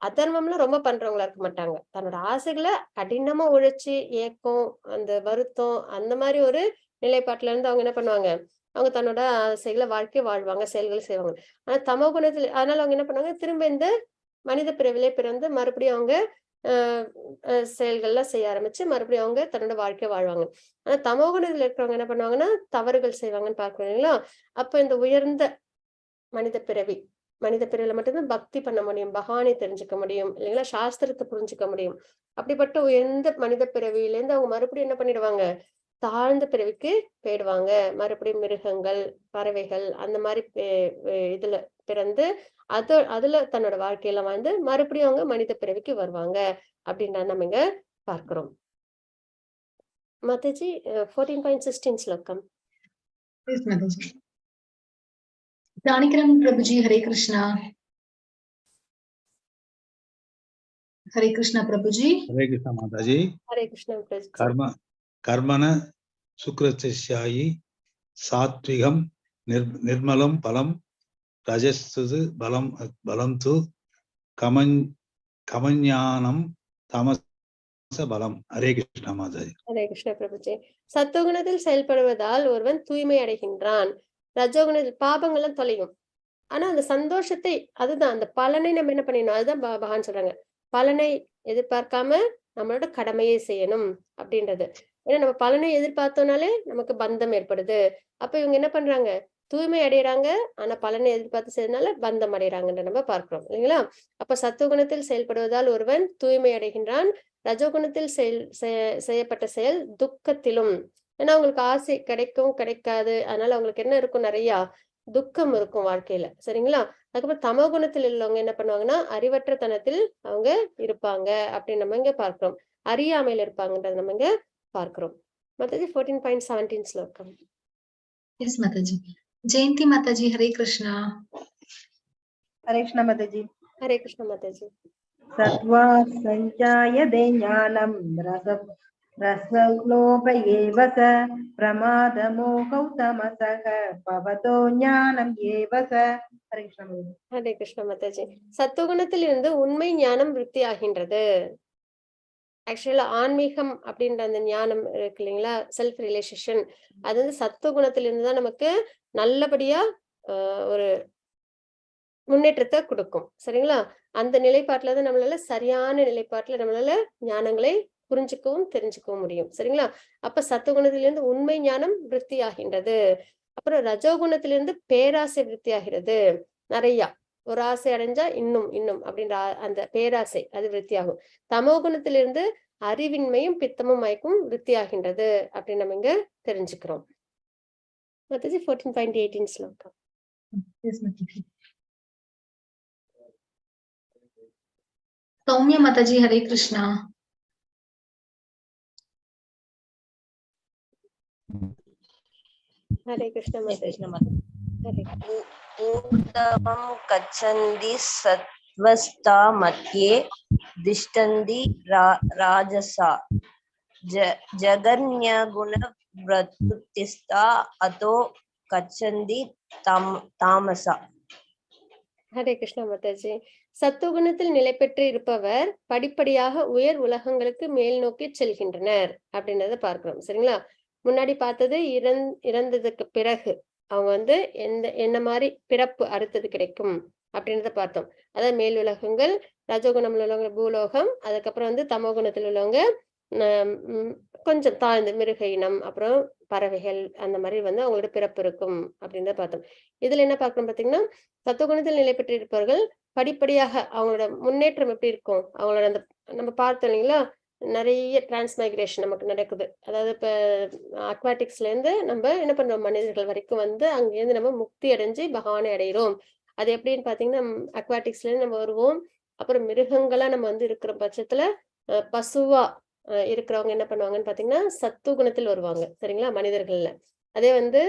அதர்மம்லாம் ரொம்ப பண்றவங்களா இருக்க மாட்டாங்க. தன்னோட ஆசைகளை கடினமா உழைச்சு ஏக்கம், அந்த வருத்தம், அந்த மாதிரி ஒரு நிலைப்பாட்டுல இருந்து அவங்க என்ன பண்ணுவாங்க, அவங்க தன்னோட ஆசைகளை வாழ்க்கை வாழ்வாங்க, செயல்களை செய்வாங்க. ஆனா தமோ குணத்துல அதனால அவங்க என்ன பண்ணுவாங்க, திரும்ப இந்த மனித பிறவிலே பிறந்து மறுபடியும் அவங்க செயல்கள்லாம் செய்ய ஆரம்பிச்சு மறுபடியும் அவங்க தன்னோட வாழ்க்கை வாழ்வாங்க. ஆனா தமோ குணத்துல இருக்கிறவங்க என்ன பண்ணுவாங்கன்னா தவறுகள் செய்வாங்கன்னு பார்க்கணும் இல்லைங்களா? அப்ப இந்த உயர்ந்த மனித பிறவி மனித பிறவில மட்டும்தான் பக்தி பண்ண முடியும், பகவானை தெரிஞ்சுக்க முடியும் இல்லைங்களா, சாஸ்திரத்தை புரிஞ்சுக்க முடியும். அப்படிப்பட்ட உயர்ந்த மனித பிறவியில இருந்து அவங்க மறுபடியும் என்ன பண்ணிடுவாங்க, தாழ்ந்த பிறவிக்கு போயிடுவாங்க. மறுபடியும் மிருகங்கள், பறவைகள் அந்த மாதிரி இதுல பிறந்து அதுல தன்னோட வாழ்க்கையில வாழ்ந்து மறுபடியும் அவங்க மனித பிறவிக்கு வருவாங்க அப்படின்ற நம்ம இங்க பார்க்கிறோம். மாதாஜி 14.16 ஸ்லோகம். Yes, Mataji. Janikiram Prabhuji, Hare Krishna. Hare Krishna Prabhuji. Hare Krishna Mataji. Hare Krishna Prabhuji. Karmana Sukratisyayi Satvigam Nirmalam Palam Rajastu Balam tu Kamanyanam Tamas பலம். ஹரே கிருஷ்ணா மாதாஜி. ஹரே கிருஷ்ணா பிரபுஜி. சத்துவகுணத்தில் செயல்படுவதால் ஒருவன் தூய்மை அடைகின்றான். ரஜோகுணத்தில் பாபங்களும் தொலையும். ஆனா அந்த சந்தோஷத்தை, அதுதான் அந்த பலனை நம்ம என்ன பண்ணிடணும், அதுதான் பகவான் சொல்றாங்க, பலனை எதிர்பார்க்காம நம்மளோட கடமையை செய்யணும் அப்படின்றது. ஏன்னா நம்ம பலனை எதிர்பார்த்தோம்னாலே நமக்கு பந்தம் ஏற்படுது. அப்ப இவங்க என்ன பண்றாங்க, தூய்மை அடைகிறாங்க, ஆனா பலனை எதிர்பார்த்து செய்யறதுனால பந்தம் அடைகிறாங்கன்ற நம்ம பார்க்கிறோம் இல்லைங்களா? அப்ப சத்துவகுணத்தில் செயல்படுவதால் ஒருவன் தூய்மை அடைகின்றான். ரஜோகுணத்தில் செய்யப்பட்ட செயல் துக்கத்திலும், ஏன்னா அவங்களுக்கு ஆசை கிடைக்கும் கிடைக்காது, அதனால அவங்களுக்கு என்ன இருக்கும், நிறைய துக்கம் இருக்கும் வாழ்க்கையில, சரிங்களா? அதுக்கப்புறம் தமோ குணத்தில் உள்ளவங்க என்ன பண்ணுவாங்கன்னா அறிவற்ற தனத்தில் அவங்க இருப்பாங்க அப்படின்னு நம்ம இங்க பார்க்கிறோம். அறியாமையில இருப்பாங்கன்றத நம்ம இங்க பார்க்கிறோம். மாதாஜி 14.17 ஸ்லோகம். Yes, Mataji. Jayanti Mataji, Hare Krishna. Hare Krishna Mataji. Hare Krishna Mataji. Sattva sanchayate jnanam rasalopa sa pramada moha tamasah pavato jnanam evasa. Hare Krishna Mataji. Hare Krishna Mataji. சத்துவகுணத்தில் இருந்து உண்மை ஞானம் விருத்தி ஆகின்றது. ஆக்சுவலா ஆன்மீகம் அப்படின்ற அந்த ஞானம் இருக்கு இல்லைங்களா, செல்ஃப் ரியலைசேஷன், அது வந்து சத்துவகுணத்திலிருந்து தான் நமக்கு நல்லபடியா ஒரு முன்னேற்றத்தை கொடுக்கும், சரிங்களா? அந்த நிலைப்பாட்டுல தான் நம்மளால சரியான நிலைப்பாட்டுல நம்மளால ஞானங்களை புரிஞ்சுக்கவும் தெரிஞ்சுக்கவும் முடியும், சரிங்களா? அப்ப சத்துவகுணத்திலிருந்து உண்மை ஞானம் விருத்தி ஆகின்றது. அப்புறம் ரஜோகுணத்திலிருந்து பேராசை விருத்தி ஆகிறது. நிறைய ஒரு ஆசை அடைஞ்சா இன்னும் இன்னும் அப்படின்ற அந்த பேராசை அது விருத்தி ஆகும். தமோ குணத்திலிருந்து அறிவின்மையும் பித்தமும் மயக்கும் விருத்தி ஆகின்றது அப்படின்னு நம்ம இங்க தெரிஞ்சுக்கிறோம். மாதாஜி 14.18 ஸ்லோகம். Soumya Mataji, Hare Krishna. Hare Krishna Mataji. ऊर्ध्वं गच्छन्ति सत्त्वस्था मध्ये तिष्ठन्ति राजसा जगन्यगुणवृत्तिस्था अतो गच्छन्ति तामसा. ஹரே கிருஷ்ண மாதாஜி. சத்துவகுணத்தில் நிலை பெற்று இருப்பவர் படிப்படியாக உயர் உலகங்களுக்கு மேல் நோக்கி செல்கின்றனர் அப்படின்றத பார்க்கிறோம், சரிங்களா? முன்னாடி பார்த்தது இறந்ததுக்கு பிறகு அவங்க வந்து என்ன மாதிரி பிறப்பு அடுத்தது கிடைக்கும் அப்படின்றத பார்த்தோம். அதாவது மேல் உலகங்கள், ரஜோகுணம் உள்ளவங்க பூலோகம், அதுக்கப்புறம் வந்து தமோ குணத்தில் உள்ளவங்க கொஞ்சம் தாழ்ந்து மிருக இனம், அப்புறம் பறவைகள், அந்த மாதிரி வந்து அவங்களோட பிறப்பு இருக்கும் அப்படின்றத பார்த்தோம். இதுல என்ன பார்க்கணும் பாத்தீங்கன்னா, சத்துவகுணத்தில் நிலை பெற்றிருப்பவர்கள் படிப்படியாக அவங்களோட முன்னேற்றம் எப்படி இருக்கும், அவங்களோட அந்த நம்ம பார்த்தோம் இல்லைங்களா, நிறைய டிரான்ஸ்மைக்ரேஷன் நமக்கு நடக்குது. அதாவது இப்ப அக்வாட்டிக்ஸ்ல இருந்து நம்ம என்ன பண்றோம், மனிதர்கள் வரைக்கும் வந்து அங்கேருந்து நம்ம முக்தி அடைஞ்சு பகவானை அடைகிறோம். அது எப்படின்னு பாத்தீங்கன்னா, அக்வாட்டிக்ஸ்ல இருந்து நம்ம வருவோம், அப்புறம் மிருகங்களா நம்ம வந்து இருக்கிற பட்சத்துல பசுவா இருக்கிறவங்க என்ன பண்ணுவாங்கன்னு பாத்தீங்கன்னா சத்துவ குணத்தில் வருவாங்க, சரிங்களா, மனிதர்கள்ல. அதே வந்து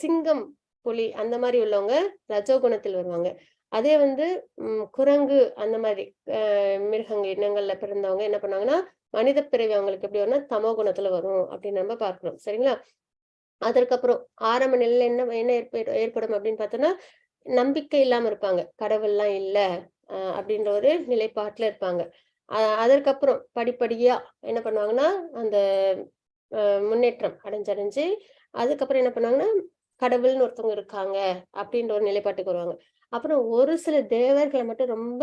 சிங்கம், புலி அந்த மாதிரி உள்ளவங்க ரஜோகுணத்தில் வருவாங்க. அதே வந்து குரங்கு அந்த மாதிரி மிருகங்கள் இனங்கள்ல பிறந்தவங்க என்ன பண்ணாங்கன்னா மனித பிறவி அவங்களுக்கு எப்படி வரும்னா தமோ குணத்துல வரும் அப்படின்னு நம்ம பார்க்கிறோம், சரிங்களா? அதற்கப்புறம் ஆரம்ப நிலையில என்ன ஏற்படும் அப்படின்னு பார்த்தோம்னா நம்பிக்கை இல்லாம இருப்பாங்க, கடவுள்லாம் இல்ல அப்படின்ற ஒரு நிலைப்பாட்டுல இருப்பாங்க. அதற்கப்புறம் படிப்படியா என்ன பண்ணுவாங்கன்னா அந்த முன்னேற்றம் அடைஞ்சு அதுக்கப்புறம் என்ன பண்ணுவாங்கன்னா கடவுள்னு ஒருத்தவங்க இருக்காங்க அப்படின்ற ஒரு நிலைப்பாட்டுக்கு வருவாங்க. அப்புறம் ஒரு சில தேவர்களை மட்டும் ரொம்ப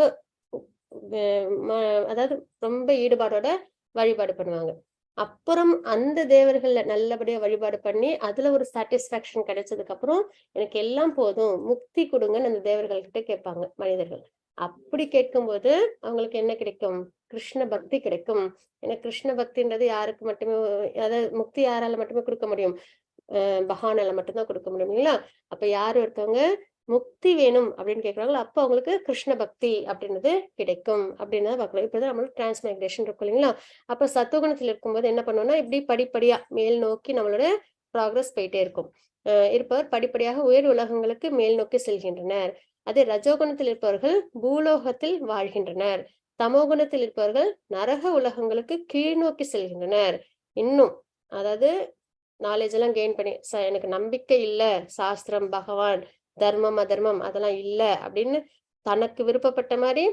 அதாவது ரொம்ப ஈடுபாடோட வழிபாடு பண்ணுவாங்க. அப்புறம் அந்த தேவர்கள்ல நல்லபடியா வழிபாடு பண்ணி அதுல ஒரு சாட்டிஸ்பாக்சன் கிடைச்சதுக்கு அப்புறம் எனக்கு எல்லாம் போதும், முக்தி கொடுங்கன்னு அந்த தேவர்கள் கிட்ட கேட்பாங்க மனிதர்கள். அப்படி கேட்கும்போது அவங்களுக்கு என்ன கிடைக்கும்? கிருஷ்ண பக்தி கிடைக்கும். ஏன்னா கிருஷ்ண பக்தின்றது யாருக்கு மட்டுமே, அதாவது முக்தி யாரால மட்டுமே கொடுக்க முடியும்? பகவானால மட்டும்தான் கொடுக்க முடியும் இல்லைங்களா? அப்ப யார் ஒருத்தவங்க முக்தி வேணும் அப்படின்னு கேட்கறாங்களோ அப்ப அவங்களுக்கு கிருஷ்ண பக்தி அப்படின்றது கிடைக்கும் அப்படின்னு பார்க்கலாம். இப்பதான் நம்மளுக்கு டிரான்ஸ்மைக்ரேஷன் இருக்கும் இல்லைங்களா? அப்ப சத்துவகுணத்துல இருக்கும்போது என்ன பண்ணுவோம்னா இப்படி படிப்படியா மேல் நோக்கி நம்மளோட ப்ராக்ரஸ் போயிட்டே இருக்கும். இருப்பவர் படிப்படியாக உயர் உலகங்களுக்கு மேல் நோக்கி செல்கின்றனர். அதே ரஜோகுணத்தில் இருப்பவர்கள் பூலோகத்தில் வாழ்கின்றனர். தமோகுணத்தில் இருப்பவர்கள் நரக உலகங்களுக்கு கீழ் நோக்கி செல்கின்றனர். இன்னும் அதாவது நாலேஜ் எல்லாம் கெயின் பண்ணி எனக்கு நம்பிக்கை இல்ல, சாஸ்திரம், பகவான், தர்மம், அதர்மம் அதெல்லாம் இல்ல அப்படின்னு தனக்கு விருப்பப்பட்ட மாதிரி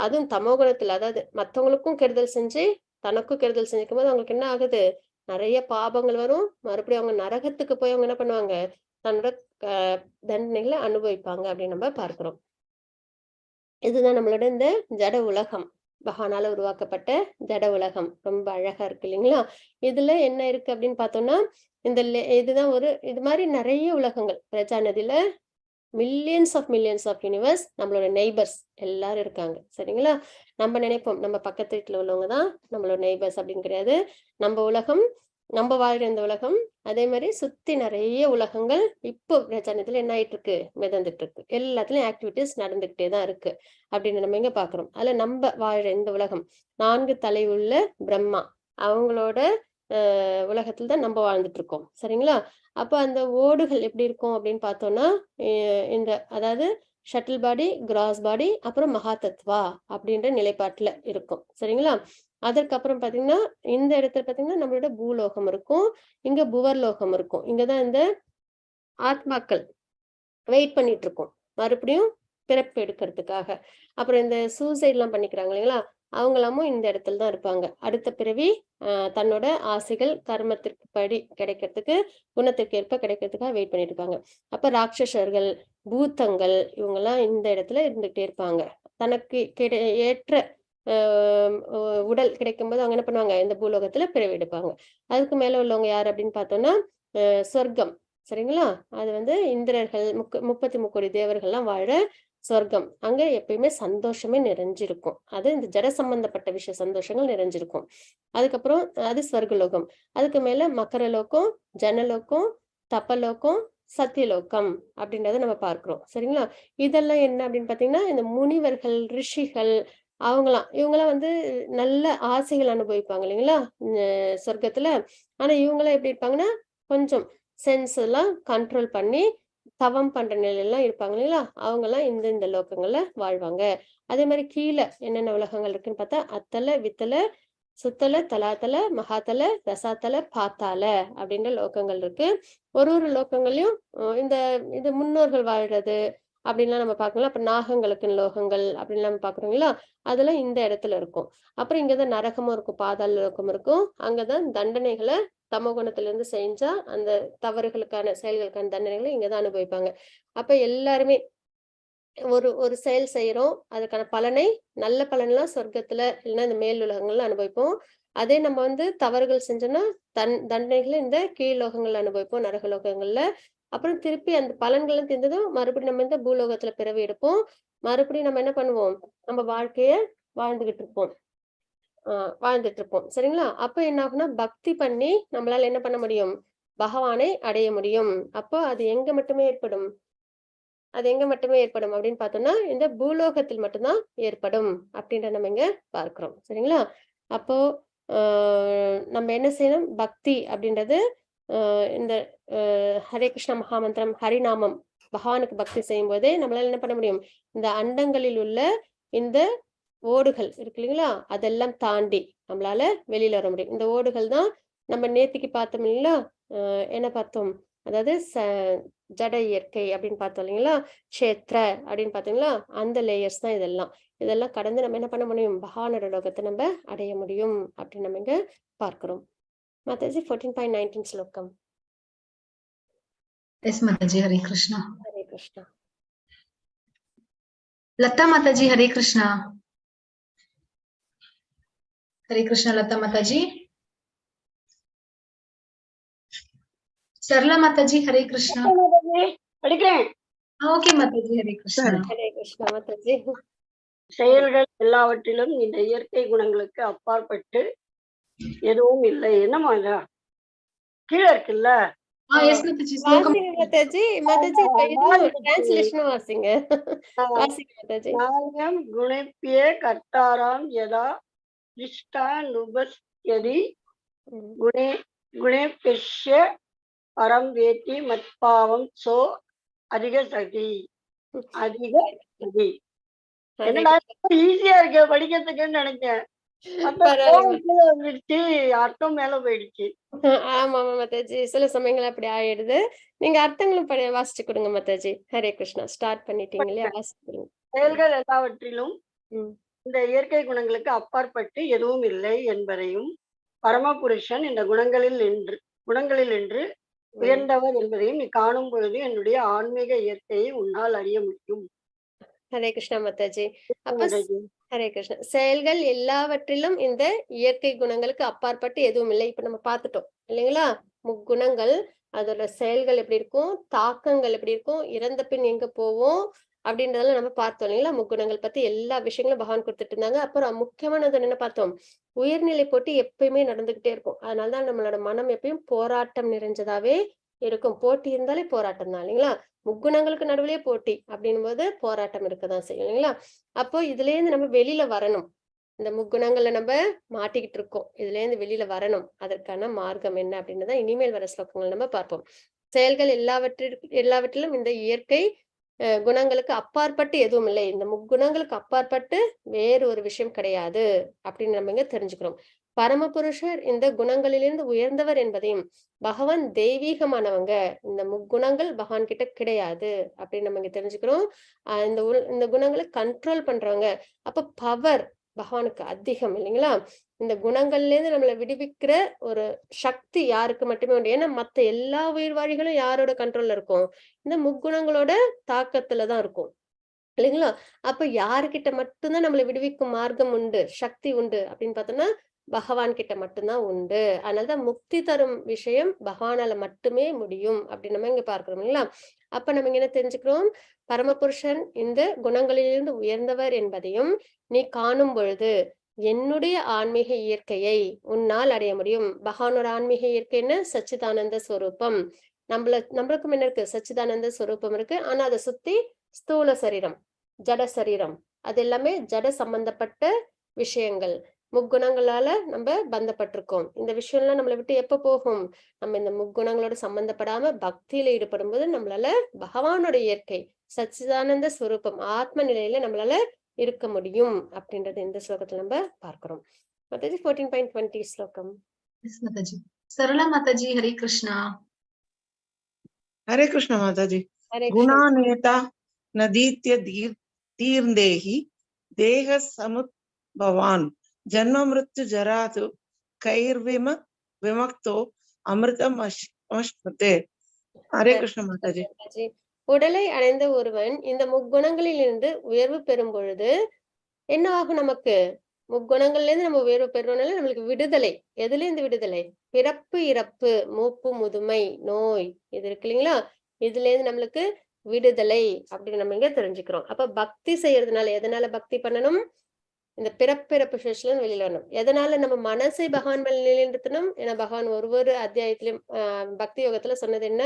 அதுவும் தமோகுணத்துல, அதாவது மத்தவங்களுக்கும் கெடுதல் செஞ்சு தனக்கும் கெடுதல் செஞ்சுக்கும் போது அவங்களுக்கு என்ன ஆகுது? நிறைய பாபங்கள் வரும். மறுபடியும் அவங்க நரகத்துக்கு போய் அவங்க என்ன பண்ணுவாங்க? தன்னோட தண்டனைகளை அனுபவிப்பாங்க அப்படின்னு நம்ம பார்க்கிறோம். இதுதான் நம்மளோட இந்த ஜட உலகம், பகவானால உருவாக்கப்பட்ட ஜட உலகம். ரொம்ப அழகா இருக்கு இல்லைங்களா? இதுல என்ன இருக்கு அப்படின்னு பார்த்தோம்னா இந்த இதுதான் ஒரு இது மாதிரி நிறைய உலகங்கள். பிரஜா நதியில மில்லியன்ஸ் ஆஃப் யூனிவர்ஸ் நம்மளோட நெய்பர்ஸ் எல்லாரும் இருக்காங்க. சரிங்களா? நம்ம நினைப்போம் நம்ம பக்கத்து வீட்டுல உள்ளவங்க தான் நம்மளோட நெய்பர்ஸ் அப்படின்னு கிடையாது. நம்ம உலகம், நம்ம வாழ்ற இந்த உலகம், அதே மாதிரி சுத்தி நிறைய உலகங்கள் இப்போ பிரச்சனைத்துல என்ன ஆயிட்டு இருக்கு? மிதந்துட்டு இருக்கு. எல்லாத்துலயும் ஆக்டிவிட்டிஸ் நடந்துகிட்டே தான் இருக்கு அப்படின்னு நம்ம எங்க பாக்குறோம். அதுல நம்ம வாழ்ற இந்த உலகம் 4 தலை உள்ள பிரம்மா அவங்களோட உலகத்துல தான் நம்ம வாழ்ந்துட்டு இருக்கோம். சரிங்களா? அப்ப அந்த ஓடுகள் எப்படி இருக்கும் அப்படின்னு பார்த்தோம்னா இந்த அதாவது ஷட்டில் பாடி, கிராஸ் பாடி, அப்புறம் மகாதத்வா அப்படின்ற நிலைப்பாட்டுல இருக்கும். சரிங்களா? அதற்கப்புறம் பாத்தீங்கன்னா இந்த இடத்துல பாத்தீங்கன்னா நம்மளோட பூலோகம் இருக்கும், இங்க புவர்லோகம் இருக்கும். இங்கதான் இந்த ஆத்மாக்கள் வெயிட் பண்ணிட்டு இருக்கோம் மறுபடியும் பிறப்பு எடுக்கிறதுக்காக. அப்புறம் இந்த சூசைட் எல்லாம் பண்ணிக்கிறாங்க இல்லைங்களா? அவங்களாமும் இந்த இடத்துல தான் இருப்பாங்க. அடுத்த பிறவி தன்னோட ஆசைகள் கர்மத்திற்கு படி கிடைக்கிறதுக்கு, குணத்திற்கு ஏற்ப கிடைக்கிறதுக்காக வெயிட் பண்ணிட்டு இருப்பாங்க. அப்ப ராட்சசர்கள், பூத்தங்கள் இவங்கெல்லாம் இந்த இடத்துல இருந்துகிட்டே இருப்பாங்க. தனக்கு ஏற்ற உடல் கிடைக்கும்போது அவங்க என்ன பண்ணுவாங்க? இந்த பூலோகத்துல பிறவி எடுப்பாங்க. அதுக்கு மேல உள்ளவங்க யாரு அப்படின்னு பார்த்தோம்னா சொர்க்கம். சரிங்களா? அது வந்து இந்திரர்கள், 33 தேவர்கள்லாம் வாழ சொர்க்கம். அங்க எப்பயுமே சந்தோஷமே நிறைஞ்சிருக்கும். அது இந்த ஜட சம்பந்தப்பட்ட விஷய சந்தோஷங்கள் நிறைஞ்சிருக்கும். அதுக்கப்புறம் அது ஸ்வர்கலோகம். அதுக்கு மேல மக்கரலோகம், ஜனலோகம், தப்பலோகம், சத்தியலோகம் அப்படின்றத நம்ம பார்க்கிறோம். சரிங்களா? இதெல்லாம் என்ன அப்படின்னு பாத்தீங்கன்னா இந்த முனிவர்கள், ரிஷிகள் இவங்கெல்லாம் வந்து நல்ல ஆசைகள் அனுபவிப்பாங்க இல்லைங்களா சொர்க்கத்துல. ஆனா இவங்கெல்லாம் எப்படி இருப்பாங்கன்னா கொஞ்சம் சென்ஸ் எல்லாம் கண்ட்ரோல் பண்ணி தவம் பண்ற நிலையெல்லாம் இருப்பாங்க இல்லைங்களா? அவங்க எல்லாம் இந்த லோகங்கள்ல வாழ்வாங்க. அதே மாதிரி கீழே என்னென்ன உலகங்கள் இருக்குன்னு பார்த்தா அத்தல, வித்தல, சுத்தல, தலாத்தல, மகாத்தல, ரசாத்தல, பாத்தால அப்படின்ற லோகங்கள் இருக்கு. ஒரு லோகங்களையும் இந்த இது முன்னோர்கள் வாழ்றது அப்படின்லாம் நம்ம பார்க்கலாம். அப்ப நாகங்களுக்கு லோகங்கள் அப்படின்னு நம்ம பாக்குறோங்களா? அதெல்லாம் இந்த இடத்துல இருக்கும். அப்புறம் இங்கதான் நரகமும் இருக்கும், பாதாள லோகம் இருக்கும். அங்கதான் தண்டனைகளை தமோகுணத்துல இருந்து செஞ்சா அந்த தவறுகளுக்கான செயல்களுக்கான தண்டனைகளை இங்கதான் அனுபவிப்பாங்க. அப்ப எல்லாருமே ஒரு செயல் செய்யறோம், அதுக்கான பலனை நல்ல பலன்லாம் சொர்க்கத்துல இல்லைன்னா இந்த மேல் உலகங்கள்ல அனுபவிப்போம். அதே நம்ம வந்து தவறுகள் செஞ்சோம்னா தண்டனைகளை இந்த கீழ் லோகங்கள்ல அனுபவிப்போம், நரக லோகங்கள்ல. அப்புறம் திருப்பி அந்த பலன்களும் தெரிஞ்சதும் மறுபடியும் நம்ம இந்த பூலோகத்துல பிறவி எடுப்போம். மறுபடியும் நம்ம என்ன பண்ணுவோம்? நம்ம வாழ்க்கைய வாழ்ந்துட்டு இருப்போம். சரிங்களா? அப்ப என்ன ஆகும்னா பக்தி பண்ணி நம்மளால என்ன பண்ண முடியும்? பகவானை அடைய முடியும். அப்போ அது எங்க மட்டுமே ஏற்படும்? அப்படின்னு பார்த்தோம்னா இந்த பூலோகத்தில் மட்டும்தான் ஏற்படும் அப்படின்ற நம்ம இங்க பார்க்கிறோம். சரிங்களா? அப்போ நம்ம என்ன செய்யணும்? பக்தி அப்படின்றது இந்த ஹரே கிருஷ்ண மகாமந்திரம், ஹரிநாமம், பகவானுக்கு பக்தி செய்யும் போதே நம்மளால என்ன பண்ண முடியும்? இந்த அண்டங்களில் உள்ள இந்த ஓடுகள் இருக்கு இல்லைங்களா? அதெல்லாம் தாண்டி நம்மளால வெளியில வர முடியும். இந்த ஓடுகள் தான் நம்ம நேத்திக்கு பார்த்தோம் இல்லைங்களா? என்ன பார்த்தோம்? அதாவது ஜட இயற்கை அப்படின்னு பார்த்தோம் இல்லைங்களா, க்ஷேத்ர அப்படின்னு பார்த்தீங்களா, அந்த லேயர்ஸ் தான் இதெல்லாம். இதெல்லாம் கடந்து நம்ம என்ன பண்ண முடியும், பகவானோட லோகத்தை நம்ம அடைய முடியும் அப்படின்னு நம்ம இங்க பார்க்கிறோம். மாதாஜி 14.19 ஸ்லோகம். எஸ் மாதாஜி, ஹரே கிருஷ்ணா. ஹரே கிருஷ்ணா. லதா மாதாஜி, ஹரே கிருஷ்ணா. ஹரே கிருஷ்ணா லதா மாதாஜி. சரளா மாதாஜி, ஹரே கிருஷ்ணா. படிக்கிறேன். ஓகே மாதாஜி, ஹரே கிருஷ்ணா. ஹரே கிருஷ்ணா மாதாஜி. செயல்கள் எல்லாவற்றிலும் இந்த இயற்கை குணங்களுக்கு அப்பாற்பட்டு எதுவும் இல்லை. என்னமா இதா கீழே இருக்குல்ல? எஸ் மாதாஜி, ஸ்லோகம் மாதாஜி. மாதாஜி டிரான்ஸ்லேஷன் வாசிங்க. வாசிங்க மாதாஜி. நாயம் குணப்பியே கர்த்தாராம் யதா திஷ்டானுபஸ்யதி குணே குணேபிஷ்ய பரம் வேத்தி மத்பாவம் சோ அதிக சதி. என்னடா ஈஸியா இருக்கு படிக்கிறதுக்குன்னு நினைச்சேன். வந்துருச்சு, அர்த்தம் மேல போயிடுச்சு. ஆமா ஆமா மாதாஜி, சில சமயங்கள் அப்படி ஆயிடுது. நீங்க அர்த்தங்களும் வாசிச்சு கொடுங்க மாதாஜி. ஹரே கிருஷ்ணா. ஸ்டார்ட் பண்ணிட்டீங்க இல்லையா, வாசிச்சு கொடுங்க. செயல்கள் எல்லாவற்றிலும் இந்த இயற்கை குணங்களுக்கு அப்பாற்பட்டு எதுவும் இல்லை என்பதையும், பரமபுருஷன் இந்த குணங்களில் என்று உயர்ந்தவர் என்பதையும் நீ காணும் பொழுது என்னுடைய ஆன்மீக இயற்கையை உன்னால் அறிய முடியும். ஹரே கிருஷ்ணா மாதாஜி. அப்ப ஹரே கிருஷ்ணா, செயல்கள் எல்லாவற்றிலும் இந்த இயற்கை குணங்களுக்கு அப்பாற்பட்டு எதுவும் இல்லை. இப்ப நம்ம பார்த்துட்டோம் இல்லைங்களா, முக்குணங்கள், அதோட செயல்கள் எப்படி இருக்கும், தாக்கங்கள் எப்படி இருக்கும், இறந்த பின் எங்க போவோம் அப்படின்றதெல்லாம் நம்ம பார்த்தோம் இல்லைங்களா. முக்குணங்கள் பத்தி எல்லா விஷயங்களும் பகவான் கொடுத்துட்டு இருந்தாங்க. அப்புறம் முக்கியமானது என்ன பார்த்தோம், உயர்நிலை போட்டி எப்பயுமே நடந்துகிட்டே இருக்கும். அதனாலதான் நம்மளோட மனம் எப்பயும் போராட்டம் நிறைஞ்சதாவே இருக்கும். போட்டி இருந்தாலே போராட்டம் தான் இல்லைங்களா. முக்குணங்களுக்கு நடுவுலயே போட்டி அப்படின்னும் போது போராட்டம் இருக்கதான் செய்யும் இல்லைங்களா. அப்போ இதுல இருந்து நம்ம வெளியில வரணும். இந்த முக்குணங்கள்ல நம்ம மாட்டிக்கிட்டு இருக்கோம், இதுல இருந்து வெளியில வரணும். அதற்கான மார்க்கம் என்ன அப்படின்றதான் இனிமேல் வர ஸ்லோகங்கள் நம்ம பார்ப்போம். செயல்கள் எல்லாவற்றிலும் இந்த இயற்கை குணங்களுக்கு அப்பாற்பட்டு எதுவும் இல்லை. இந்த முக்குணங்களுக்கு அப்பாற்பட்டு வேறு ஒரு விஷயம் கிடையாது அப்படின்னு நம்ம இங்க தெரிஞ்சுக்கிறோம். பரமபுருஷர் இந்த குணங்களிலிருந்து உயர்ந்தவர் என்பதையும், பகவான் தெய்வீகமானவங்க, இந்த முக்குணங்கள் பகவான் கிட்ட கிடையாது அப்படின்னு நம்ம இங்க தெரிஞ்சுக்கிறோம். இந்த குணங்களை கண்ட்ரோல் பண்றவங்க. அப்ப பவர் பகவானுக்கு அதிகம் இல்லைங்களா. இந்த குணங்கள்ல இருந்து நம்மளை விடுவிக்கிற ஒரு சக்தி யாருக்கு மட்டுமே உண்டு. ஏன்னா மத்த எல்லா உயிர்வாழிகளும் யாரோட கண்ட்ரோல்ல இருக்கும், இந்த முக்குணங்களோட தாக்கத்துலதான் இருக்கும் இல்லைங்களா. அப்ப யாருக்கிட்ட மட்டும்தான் நம்மளை விடுவிக்கும் மார்க்கம் உண்டு, சக்தி உண்டு அப்படின்னு பார்த்தோம்னா பகவான் கிட்ட மட்டும்தான் உண்டு. அதனாலதான் முக்தி தரும் விஷயம் பகவானால மட்டுமே முடியும் அப்படின்னு நம்ம இங்க பார்க்கிறோம் இல்லைங்களா. அப்ப நம்ம என்ன தெரிஞ்சுக்கிறோம், பரமபுருஷன் இந்த குணங்களிலிருந்து உயர்ந்தவர் என்பதையும் நீ காணும் பொழுது என்னுடைய ஆன்மீக இயற்கையை உன்னால் அடைய முடியும். பகவானோட ஆன்மீக இயற்கை என்ன, சச்சிதானந்த ஸ்வரூபம். நம்மளுக்கும் என்ன இருக்கு, சச்சிதானந்த ஸ்வரூபம் இருக்கு. ஆனா அதை சுத்தி ஸ்தூல சரீரம், ஜட சரீரம், அது எல்லாமே ஜட சம்பந்தப்பட்ட விஷயங்கள். முக்குணங்களால நம்ம பந்தப்பட்டிருக்கோம். இந்த விஷயம்லாம் நம்மளை விட்டு எப்ப போகும், நம்ம இந்த முக்குணங்களோட சம்பந்தப்படாம பக்தியில ஈடுபடும் போது நம்மளால பகவானோட இயற்கை சச்சிதானந்த ஸ்வரூபம் ஆத்ம நிலையில நம்மளால இருக்க முடியும் அப்படின்றது இந்த ஸ்லோகத்துல நம்ம பார்க்கிறோம். மாதாஜி 14.20 ஸ்லோகம். சரளா மாதாஜி, ஹரே கிருஷ்ணா. ஹரே கிருஷ்ணா மாதாஜி. ஹரே குணாநேதா நதீத்ய தீர்ந்தேஹி தேக சமுத்பவான் ஜன்ம மிருத்யு ஜராது விமக்தோ அமிர்தம் அஷ்மதே. ஹரே கிருஷ்ண மாதாஜி. உடலை அடைந்த ஒருவன் இந்த முக்குணங்களில் இருந்து உயர்வு பெறும் பொழுது என்ன ஆகும், நமக்கு முக்குணங்கள்ல இருந்து நம்ம உயர்வு பெறணும்னால நம்மளுக்கு விடுதலை. எதுல இருந்து விடுதலை, பிறப்பு இறப்பு மூப்பு முதுமை நோய் இது இருக்கு இல்லைங்களா, இதுல இருந்து நம்மளுக்கு விடுதலை அப்படின்னு நம்ம இங்க தெரிஞ்சுக்கிறோம். அப்ப பக்தி செய்யறதுனால, எதனால பக்தி பண்ணணும், இந்த பிறப்பிறப்பு சேஷல வெளியில வரணும். எதனால நம்ம மனசை பகவான் மேல் நிலைநிறுத்தணும். ஏன்னா பகவான் ஒரு அத்தியாயத்திலும் பக்தி யோகத்துல சொன்னது என்ன,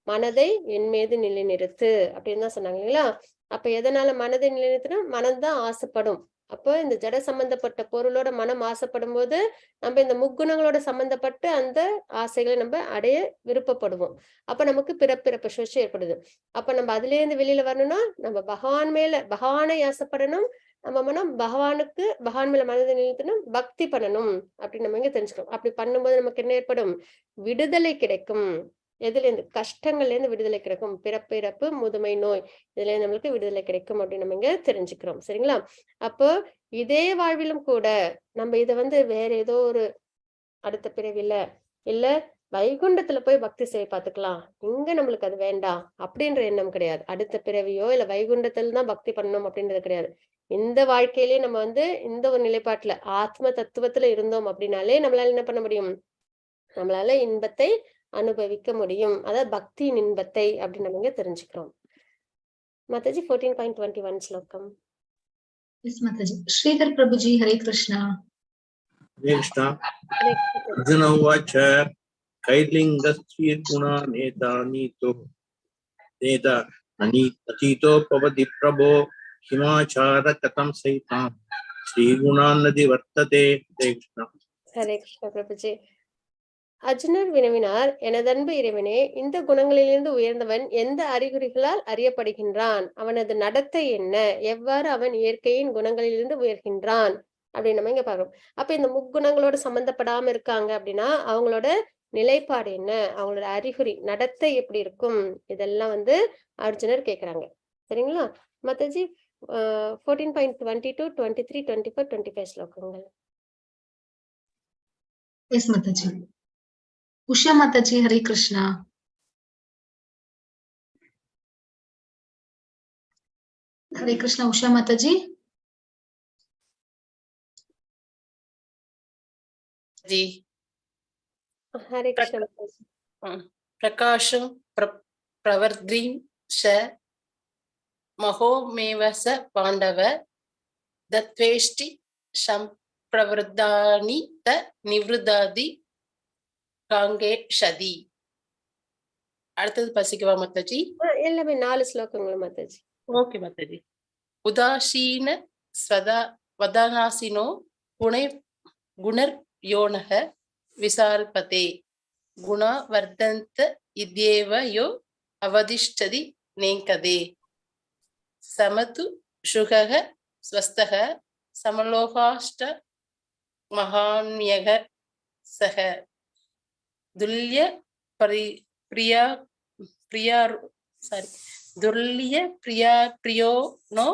மனதை என் மீது நிலைநிறுத்து அப்படின்னு தான் சொன்னாங்க இல்லைங்களா. அப்ப எதனால மனதை நிலைநிறுத்தணும், மனம்தான் ஆசைப்படும். அப்போ இந்த ஜட சம்பந்தப்பட்ட பொருளோட மனம் ஆசைப்படும் போது நம்ம இந்த முக்குணங்களோட சம்பந்தப்பட்டு அந்த ஆசைகளை நம்ம அடைய விருப்பப்படுவோம். அப்ப நமக்கு பிறப்பிறப்பு சுழற்சி ஏற்படுது. அப்ப நம்ம அதுல இருந்து வெளியில வரணும்னா நம்ம பகவானை ஆசைப்படணும். நம்ம மனம் பகவான் மேல மனதை நிறுத்தணும், பக்தி பண்ணணும் அப்படின்னு நம்ம இங்க தெரிஞ்சுக்கணும். அப்படி பண்ணும்போது நமக்கு என்ன ஏற்படும், விடுதலை கிடைக்கும். எதுல இருந்து? கஷ்டங்கள்ல இருந்து விடுதலை கிடைக்கும். பிறப்பு, இறப்பு, முதுமை, நோய், இதுல இருந்து நம்மளுக்கு விடுதலை கிடைக்கும் அப்படின்னு நம்ம இங்க தெரிஞ்சுக்கிறோம். சரிங்களா? அப்போ இதே வாழ்விலும் கூட நம்ம இதை வந்து வேற ஏதோ ஒரு அடுத்த பிறவில இல்ல வைகுண்டத்துல போய் பக்தி செய்ய பார்த்துக்கலாம், இங்க நம்மளுக்கு அது வேண்டாம் அப்படின்ற எண்ணம் கிடையாது. அடுத்த பிறவியோ இல்ல வைகுண்டத்துல தான் பக்தி பண்ணணும் அப்படின்றது கிடையாது. இந்த வாழ்க்கையிலேயே நம்ம வந்து இந்த ஒரு நிலைப்பாட்டுல ஆத்ம தத்துவத்துல இருந்தோம் அப்படின்னாலே நம்மளால என்ன பண்ண முடியும்? நம்மளால இன்பத்தை அனுபவிக்க முடியும். அதாவது பக்தியின் இன்பத்தை அப்படின்னு நம்ம இங்க தெரிஞ்சுக்கிறோம். மாதாஜி 14.21 ஸ்லோகம். Yes, Mataji. Sridhar Prabhuji, Hare Krishna. Hare Krishna. Arjuna uvacha Kailingastri guna neta nito neta atito pavati prabho himachara katam saitam Sri gunanadi vartate. Hare Krishna. Hare Krishna Prabhuji. அர்ஜுனர் வினவினார், எனதன்பு இறைவனே, இந்த குணங்களிலிருந்து உயர்ந்தவன் எந்த அறிகுறிகளால் அறியப்படுகின்றான்? அவனது நடத்தை என்ன? எவ்வாறு அவன் இயற்கையின் குணங்களிலிருந்து உயர்கின்றான் அப்படின்னு நம்ம இங்க பார்க்கணும். அப்ப இந்த முக்குணங்களோட சம்பந்தப்படாம இருக்காங்க அப்படின்னா அவங்களோட நிலைப்பாடு என்ன? அவங்களோட அறிகுறி நடத்தை எப்படி இருக்கும்? இதெல்லாம் வந்து அர்ஜுனர் கேக்குறாங்க. சரிங்களா? மாதாஜி 14.22, 23, 24, 25 ஸ்லோகங்கள். Yes, Mataji. Usha Mataji, Hare Krishna. Hare Krishna, Usha Mataji. जी ஹரே கிருஷ்ணா மாதாஜி. प्रकाशं प्रवर्द्रीं च महोमेव स पाण्डव दत्वेष्टि संप्रवृद्धानि त निवृदादि காங்கே ஷதி. அடுத்தது பசிக்கவா மாதாஜி? எல்லாமே 4 ஸ்லோகங்கள் மாதாஜி. ஓகே மாதாஜி. உதாசீன ஸ்வதா வதனாசினோ குணர் யோனக விசால்பதே குணா வர்தந்த இத்யேவ யோ அவதிஷ்டதி நேங்கதே சமது சுகக ஸ்வஸ்தக சமலோகாஷ்ட மகான்யக சக துல்லிய பிரியா துல்லிய பிரியோ நோ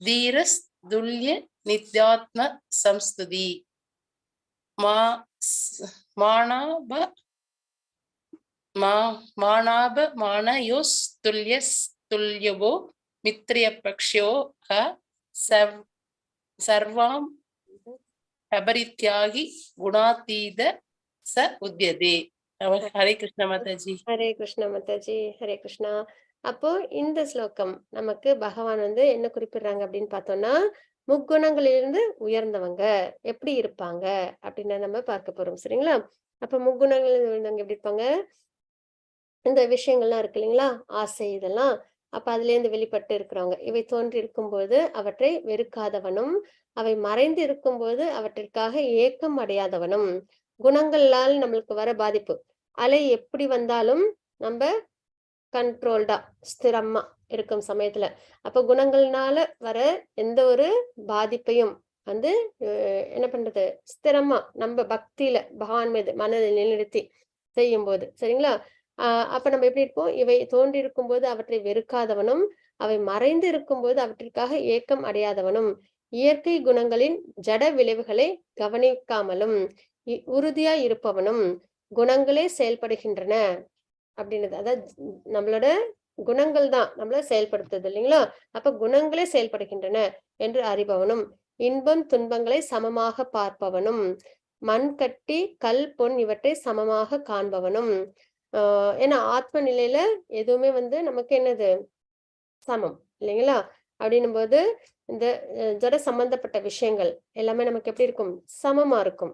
தீரஸ் துல்லிய நித்யாத்ம சம்ஸ்துதி மானாப மானயோஸ் துல்யஸ் துல்யவோ மித்ரிய பக்ஷ்யோ சர்வாம் அபரித்யாகி குணாதீத ச உத்யதே. ஹரே கிருஷ்ண மாதாஜி. ஹரே கிருஷ்ணா மாதாஜி. ஹரே கிருஷ்ணா. அப்போ இந்த ஸ்லோகம் நமக்கு பகவான் வந்து என்ன குறிப்பிடுறாங்க அப்படின்னு பார்த்தோம்னா, முக்குணங்களிலிருந்து உயர்ந்தவங்க எப்படி இருப்பாங்க அப்படின்னு நம்ம பார்க்க போறோம். சரிங்களா? அப்ப முக்குணங்கள் உயர்ந்தவங்க எப்படி இருப்பாங்க? இந்த விஷயங்கள்லாம் இருக்கு இல்லைங்களா, ஆசை இதெல்லாம். அப்ப அதுல இருந்து வெளிப்பட்டு இருக்கிறவங்க, இவை தோன்றி இருக்கும்போது அவற்றை வெறுக்காதவனும், அவை மறைந்து இருக்கும்போது அவற்றிற்காக ஏக்கம் அடையாதவனும். குணங்களால் நம்மளுக்கு வர பாதிப்பு, அலை எப்படி வந்தாலும் நம்ம கண்ட்ரோல்டா ஸ்திரமா இருக்கும் சமயத்துல, அப்ப குணங்கள்னால வர எந்த ஒரு பாதிப்பையும் வந்து என்ன பண்றது, ஸ்திரமா நம்ம பக்தியில பகவான் மீது மனதை நிலைநிறுத்தி செய்யும் போது, சரிங்களா? அப்ப நம்ம எப்படி இருப்போம்? இவை தோன்றி இருக்கும் போது அவற்றை வெறுக்காதவனும், அவை மறைந்து இருக்கும் போது அவற்றிற்காக ஏக்கம் அடையாதவனும், இயற்கை குணங்களின் ஜட விளைவுகளை கவனிக்காமலும் உறுதியா இருப்பவனும், குணங்களே செயல்படுகின்றன அப்படின்றது. அதாவது நம்மளோட குணங்கள் தான் நம்மள செயல்படுத்துது இல்லைங்களா? அப்ப குணங்களே செயல்படுகின்றன என்று அறிபவனும், இன்பம் துன்பங்களை சமமாக பார்ப்பவனும், மண் கட்டி கல் பொன் இவற்றை சமமாக காண்பவனும். ஏன்னா ஆத்ம நிலையில எதுவுமே வந்து நமக்கு என்னது சமம் இல்லைங்களா? அப்படின்னும் போது இந்த ஜட சம்பந்தப்பட்ட விஷயங்கள் எல்லாமே நமக்கு எப்படி இருக்கும்? சமமா இருக்கும்.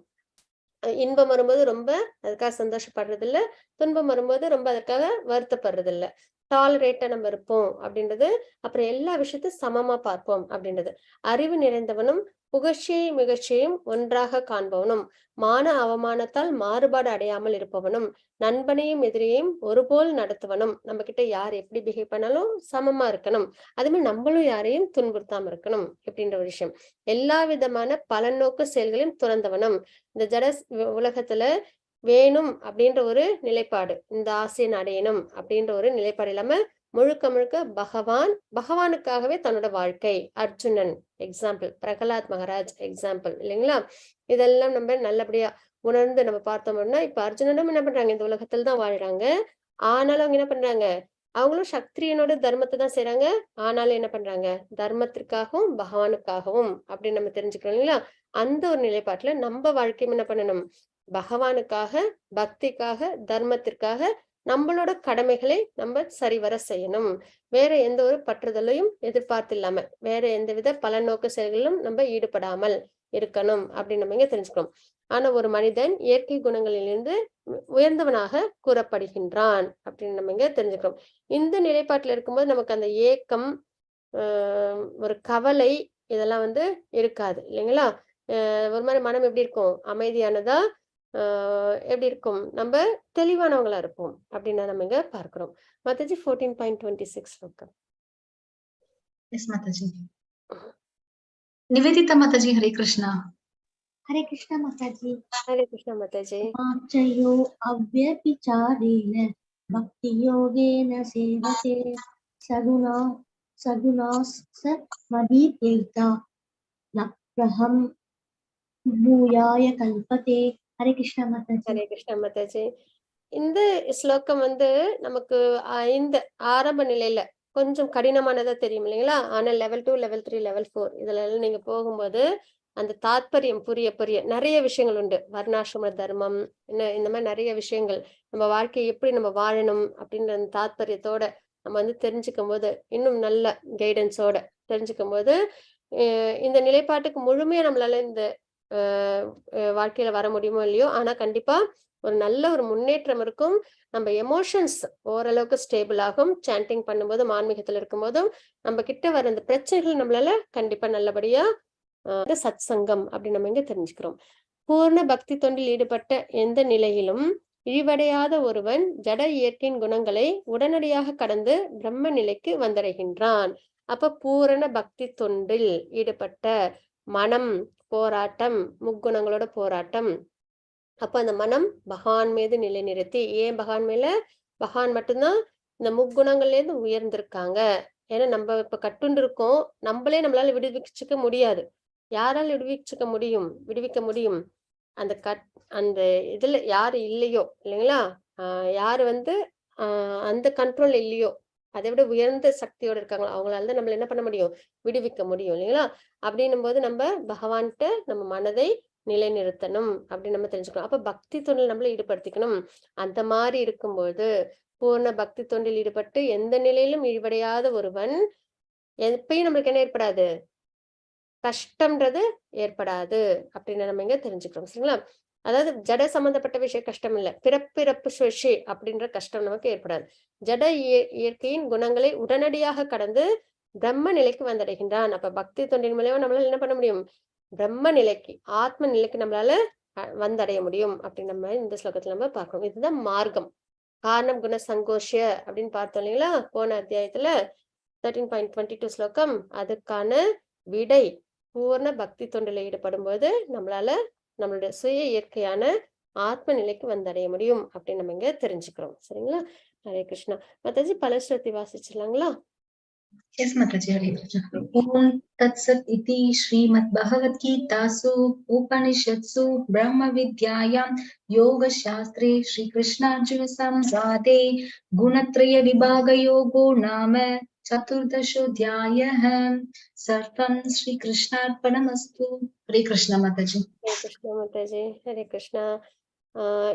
இன்பம் வரும்போது ரொம்ப அதுக்காக சந்தோஷப்படுறது இல்ல, துன்பம் வரும்போது ரொம்ப அதுக்காக வருத்தப்படுறது இல்ல, டாலரேட்டா நம்ம இருப்போம் அப்படின்றது. அப்புறம் எல்லா விஷயத்தையும் சமமா பார்ப்போம் அப்படின்றது. அறிவு நிறைந்தவனும் புகழ்ச்சியை மிகழ்ச்சியையும் ஒன்றாக காண்பவனும், மான அவமானத்தால் மாறுபாடு அடையாமல் இருப்பவனும், நண்பனையும் எதிரியையும் ஒருபோல் நடத்துவனும். நம்ம கிட்ட யார் எப்படி பிஹேவ் பண்ணாலும் சமமா இருக்கணும், அது மாதிரி நம்மளும் யாரையும் துன்புறுத்தாம இருக்கணும் அப்படின்ற ஒரு விஷயம். எல்லா விதமான பலநோக்கு செயல்களையும் துறந்தவனும். இந்த ஜட உலகத்துல வேணும் அப்படின்ற ஒரு நிலைப்பாடு, இந்த ஆசையை அடையணும் அப்படின்ற ஒரு நிலைப்பாடு இல்லாம முழுக்க முழுக்க பகவானுக்காகவே தன்னோட வாழ்க்கை. அர்ஜுனன் எக்ஸாம்பிள், பிரகலாத் மகாராஜ் எக்ஸாம்பிள் இல்லைங்களா? இதெல்லாம் நம்ம நல்லபடியா உணர்ந்து நம்ம பார்த்தோம்னா, இப்ப அர்ஜுனனும் என்ன பண்றாங்க, இந்த உலகத்துல தான் வாழ்றாங்க. ஆனாலும் அவங்க என்ன பண்றாங்க, அவங்களும் சத்திரியனோட தர்மத்தை தான் செய்யறாங்க. ஆனாலும் என்ன பண்றாங்க, தர்மத்திற்காகவும் பகவானுக்காகவும் அப்படின்னு நம்ம தெரிஞ்சுக்கணும் இல்லைங்களா? அந்த ஒரு நிலைப்பாட்டுல நம்ம வாழ்க்கையும் என்ன பண்ணணும், பகவானுக்காக, பக்திக்காக, தர்மத்திற்காக நம்மளோட கடமைகளை நம்ம சரிவர செய்யணும். வேற எந்த ஒரு பற்றுதலையும் எதிர்பார்த்து இல்லாம, வேற எந்தவித பலநோக்கு செயல்களிலும் நம்ம ஈடுபடாமல் இருக்கணும் அப்படின்னு நம்ம இங்க தெரிஞ்சுக்கணும். ஆனா ஒரு மனிதன் இயற்கை குணங்களிலிருந்து உயர்ந்தவனாக கூறப்படுகின்றான் அப்படின்னு நம்ம இங்க தெரிஞ்சுக்கிறோம். இந்த நிலைப்பாட்டுல இருக்கும்போது நமக்கு அந்த ஏக்கம், ஒரு கவலை இதெல்லாம் இருக்காது இல்லைங்களா? ஒரு மாதிரி மனம் எப்படி இருக்கும், அமைதியானதா எப்படி இருக்கும், நம்ம தெளிவானவங்களா இருப்போம் அப்படின்னு நம்ம இங்க பார்க்கிறோம். மாதாஜி 14.26 ஸ்லோகம். Yes, Mataji. Nivedita Mataji, Hare Krishna. Hare Krishna Mataji. Hare Krishna Mataji. Machayo avyapicharena bhakti yogena sevate sagunasa madhyeta napraham bhuyaya kalpate. Hare Krishna Mataji. Hare Krishna Mataji. இந்த ஸ்லோகம் நமக்கு இந்த ஆரம்ப நிலையில கொஞ்சம் கடினமானதா தெரியும் இல்லைங்களா? ஆனா லெவல் 2, லெவல் 3, லெவல் 4 இதுல எல்லாம் நீங்க போகும்போது அந்த தாத்பரியம் புரிய நிறைய விஷயங்கள் உண்டு. வர்ணாசிரம தர்மம், இந்த மாதிரி நிறைய விஷயங்கள், நம்ம வாழ்க்கையை எப்படி நம்ம வாழணும் அப்படின்ற அந்த தாத்பரியத்தோட நம்ம தெரிஞ்சுக்கும் போது, இன்னும் நல்ல கைடன்ஸோட தெரிஞ்சுக்கும் போது, இந்த நிலைப்பாட்டுக்கு முழுமையா நம்மளால இந்த வாழ்க்கையில வர முடியுமோ இல்லையோ, ஆனா கண்டிப்பா ஒரு நல்ல ஒரு முன்னேற்றம் இருக்கும். நம்ம எமோஷன்ஸ் ஓரளவுக்கு ஸ்டேபிள் ஆகும். சாண்டிங் பண்ணும்போதும் ஆன்மீகத்துல இருக்கும் போதும் நம்ம கிட்ட வர அந்த பிரச்சனைகள் நம்மளால கண்டிப்பா நல்லபடியா சத் சங்கம் அப்படின்னு நம்ம இங்க தெரிஞ்சுக்கிறோம். பூர்ண பக்தி தொண்டில் ஈடுபட்ட எந்த நிலையிலும் இழிவடையாத ஒருவன் ஜட இயற்கையின் குணங்களை உடனடியாக கடந்து பிரம்ம நிலைக்கு வந்தடைகின்றான். அப்ப பூரண பக்தி தொண்டில் ஈடுபட்ட மனம் போராட்டம், முக்குணங்களோட போராட்டம். அப்ப அந்த மனம் பகவான் மீது நிலை நிறுத்தி, ஏன் பகவான் மேல, பகவான் மட்டும்தான் இந்த முக்குணங்கள்ல இருந்து உயர்ந்திருக்காங்க. ஏன்னா நம்ம இப்ப கட்டுண்டு இருக்கோம், நம்மளால விடுவிச்சுக்க முடியாது. யாரால விடுவிக்க முடியும்? அந்த இதுல யாரு இல்லையோ இல்லைங்களா, யாரு அந்த கண்ட்ரோல் இல்லையோ, அதை விட உயர்ந்த சக்தியோட இருக்காங்களோ அவங்களால நம்மள என்ன பண்ண முடியும், விடுவிக்க முடியும் இல்லைங்களா? அப்படின்னும் போது நம்ம பகவான்கிட்ட நம்ம மனதை நிலைநிறுத்தணும் அப்படின்னு நம்ம தெரிஞ்சுக்கணும். அப்ப பக்தி தொண்டில் நம்மள ஈடுபடுத்திக்கணும். அந்த மாதிரி இருக்கும்போது பூர்ண பக்தி தொண்டில் ஈடுபட்டு எந்த நிலையிலும் ஈடுபடையாத ஒருவன் எப்பயும் நம்மளுக்கு என்ன ஏற்படாது, கஷ்டம்ன்றது ஏற்படாது அப்படின்னு நம்ம இங்க தெரிஞ்சுக்கிறோம். சரிங்களா? அதாவது ஜட சம்பந்தப்பட்ட விஷயம் கஷ்டம் இல்லை, பிறப்பிறப்பு சுழற்சி அப்படின்ற கஷ்டம் நமக்கு ஏற்படாது. ஜட இயற்கையின் குணங்களை உடனடியாக கடந்து பிரம்ம நிலைக்கு வந்தடைகின்றான். அப்ப பக்தி தொண்டின் மூலமா நம்மளால என்ன பண்ண முடியும், பிரம்ம நிலைக்கு, ஆத்ம நிலைக்கு நம்மளால வந்தடைய முடியும் அப்படின்னு நம்ம இந்த ஸ்லோகத்துல நம்ம பார்க்கணும். இதுதான் மார்க்கம். காரணம் குண சங்கோஷ அப்படின்னு பார்த்தோம் இல்லைங்களா போன அத்தியாயத்துல 13.22 ஸ்லோகம். அதுக்கான விடை பூர்ண பக்தி தொண்டில ஈடுபடும் போது நம்மளால நம்மளுடைய சுய இயற்கையான ஆத்ம நிலைக்கு வந்தடைய முடியும் அப்படின்னு நம்ம இங்க தெரிஞ்சுக்கிறோம். சரிங்களா? Hare Krishna. Mataji பலஸ்ருதி வாசிச்சிடலாங்களா? Yes, Mataji, Hare Krishna. Om Tat Sat Iti Srimad Bhagavad Gitasu Upanishatsu Brahma Vidyayam Yoga Shastre Shri Krishna Arjuna Samvade Gunatraya Vibhaga Yogo Nama Chaturdashodhyayah Sarvam Shri Krishna Arpanamastu. Hare Krishna Mataji. Hare Krishna Mataji. Hare Krishna.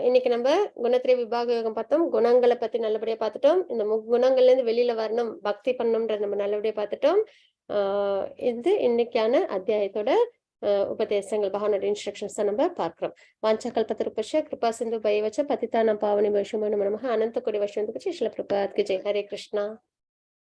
இன்னைக்கு நம்ம குணத்திரை விபாக யோகம் பார்த்தோம். குணங்களை பத்தி நல்லபடியா பார்த்துட்டோம். இந்த குணங்கள்ல இருந்து வெளியில வரணும், பக்தி பண்ணணும்ன்றது நம்ம நல்லபடியா பார்த்துட்டோம். இது இன்னைக்கான அத்தியாயத்தோட உபதேசங்கள், பகவானோட இன்ஸ்ட்ரக்ஷன்ஸ் தான் நம்ம பார்க்கிறோம். வாஞ்சகல்பத்தருபஸ்ய கிருபா சிந்து பைவச்ச பதிதானாம் பாவனி வைஷ்ணவ நமः அனந்த கோடி வைஷ்ணவ ஸ்ரீல பிரபாத் கி ஜெய். ஹரே கிருஷ்ணா.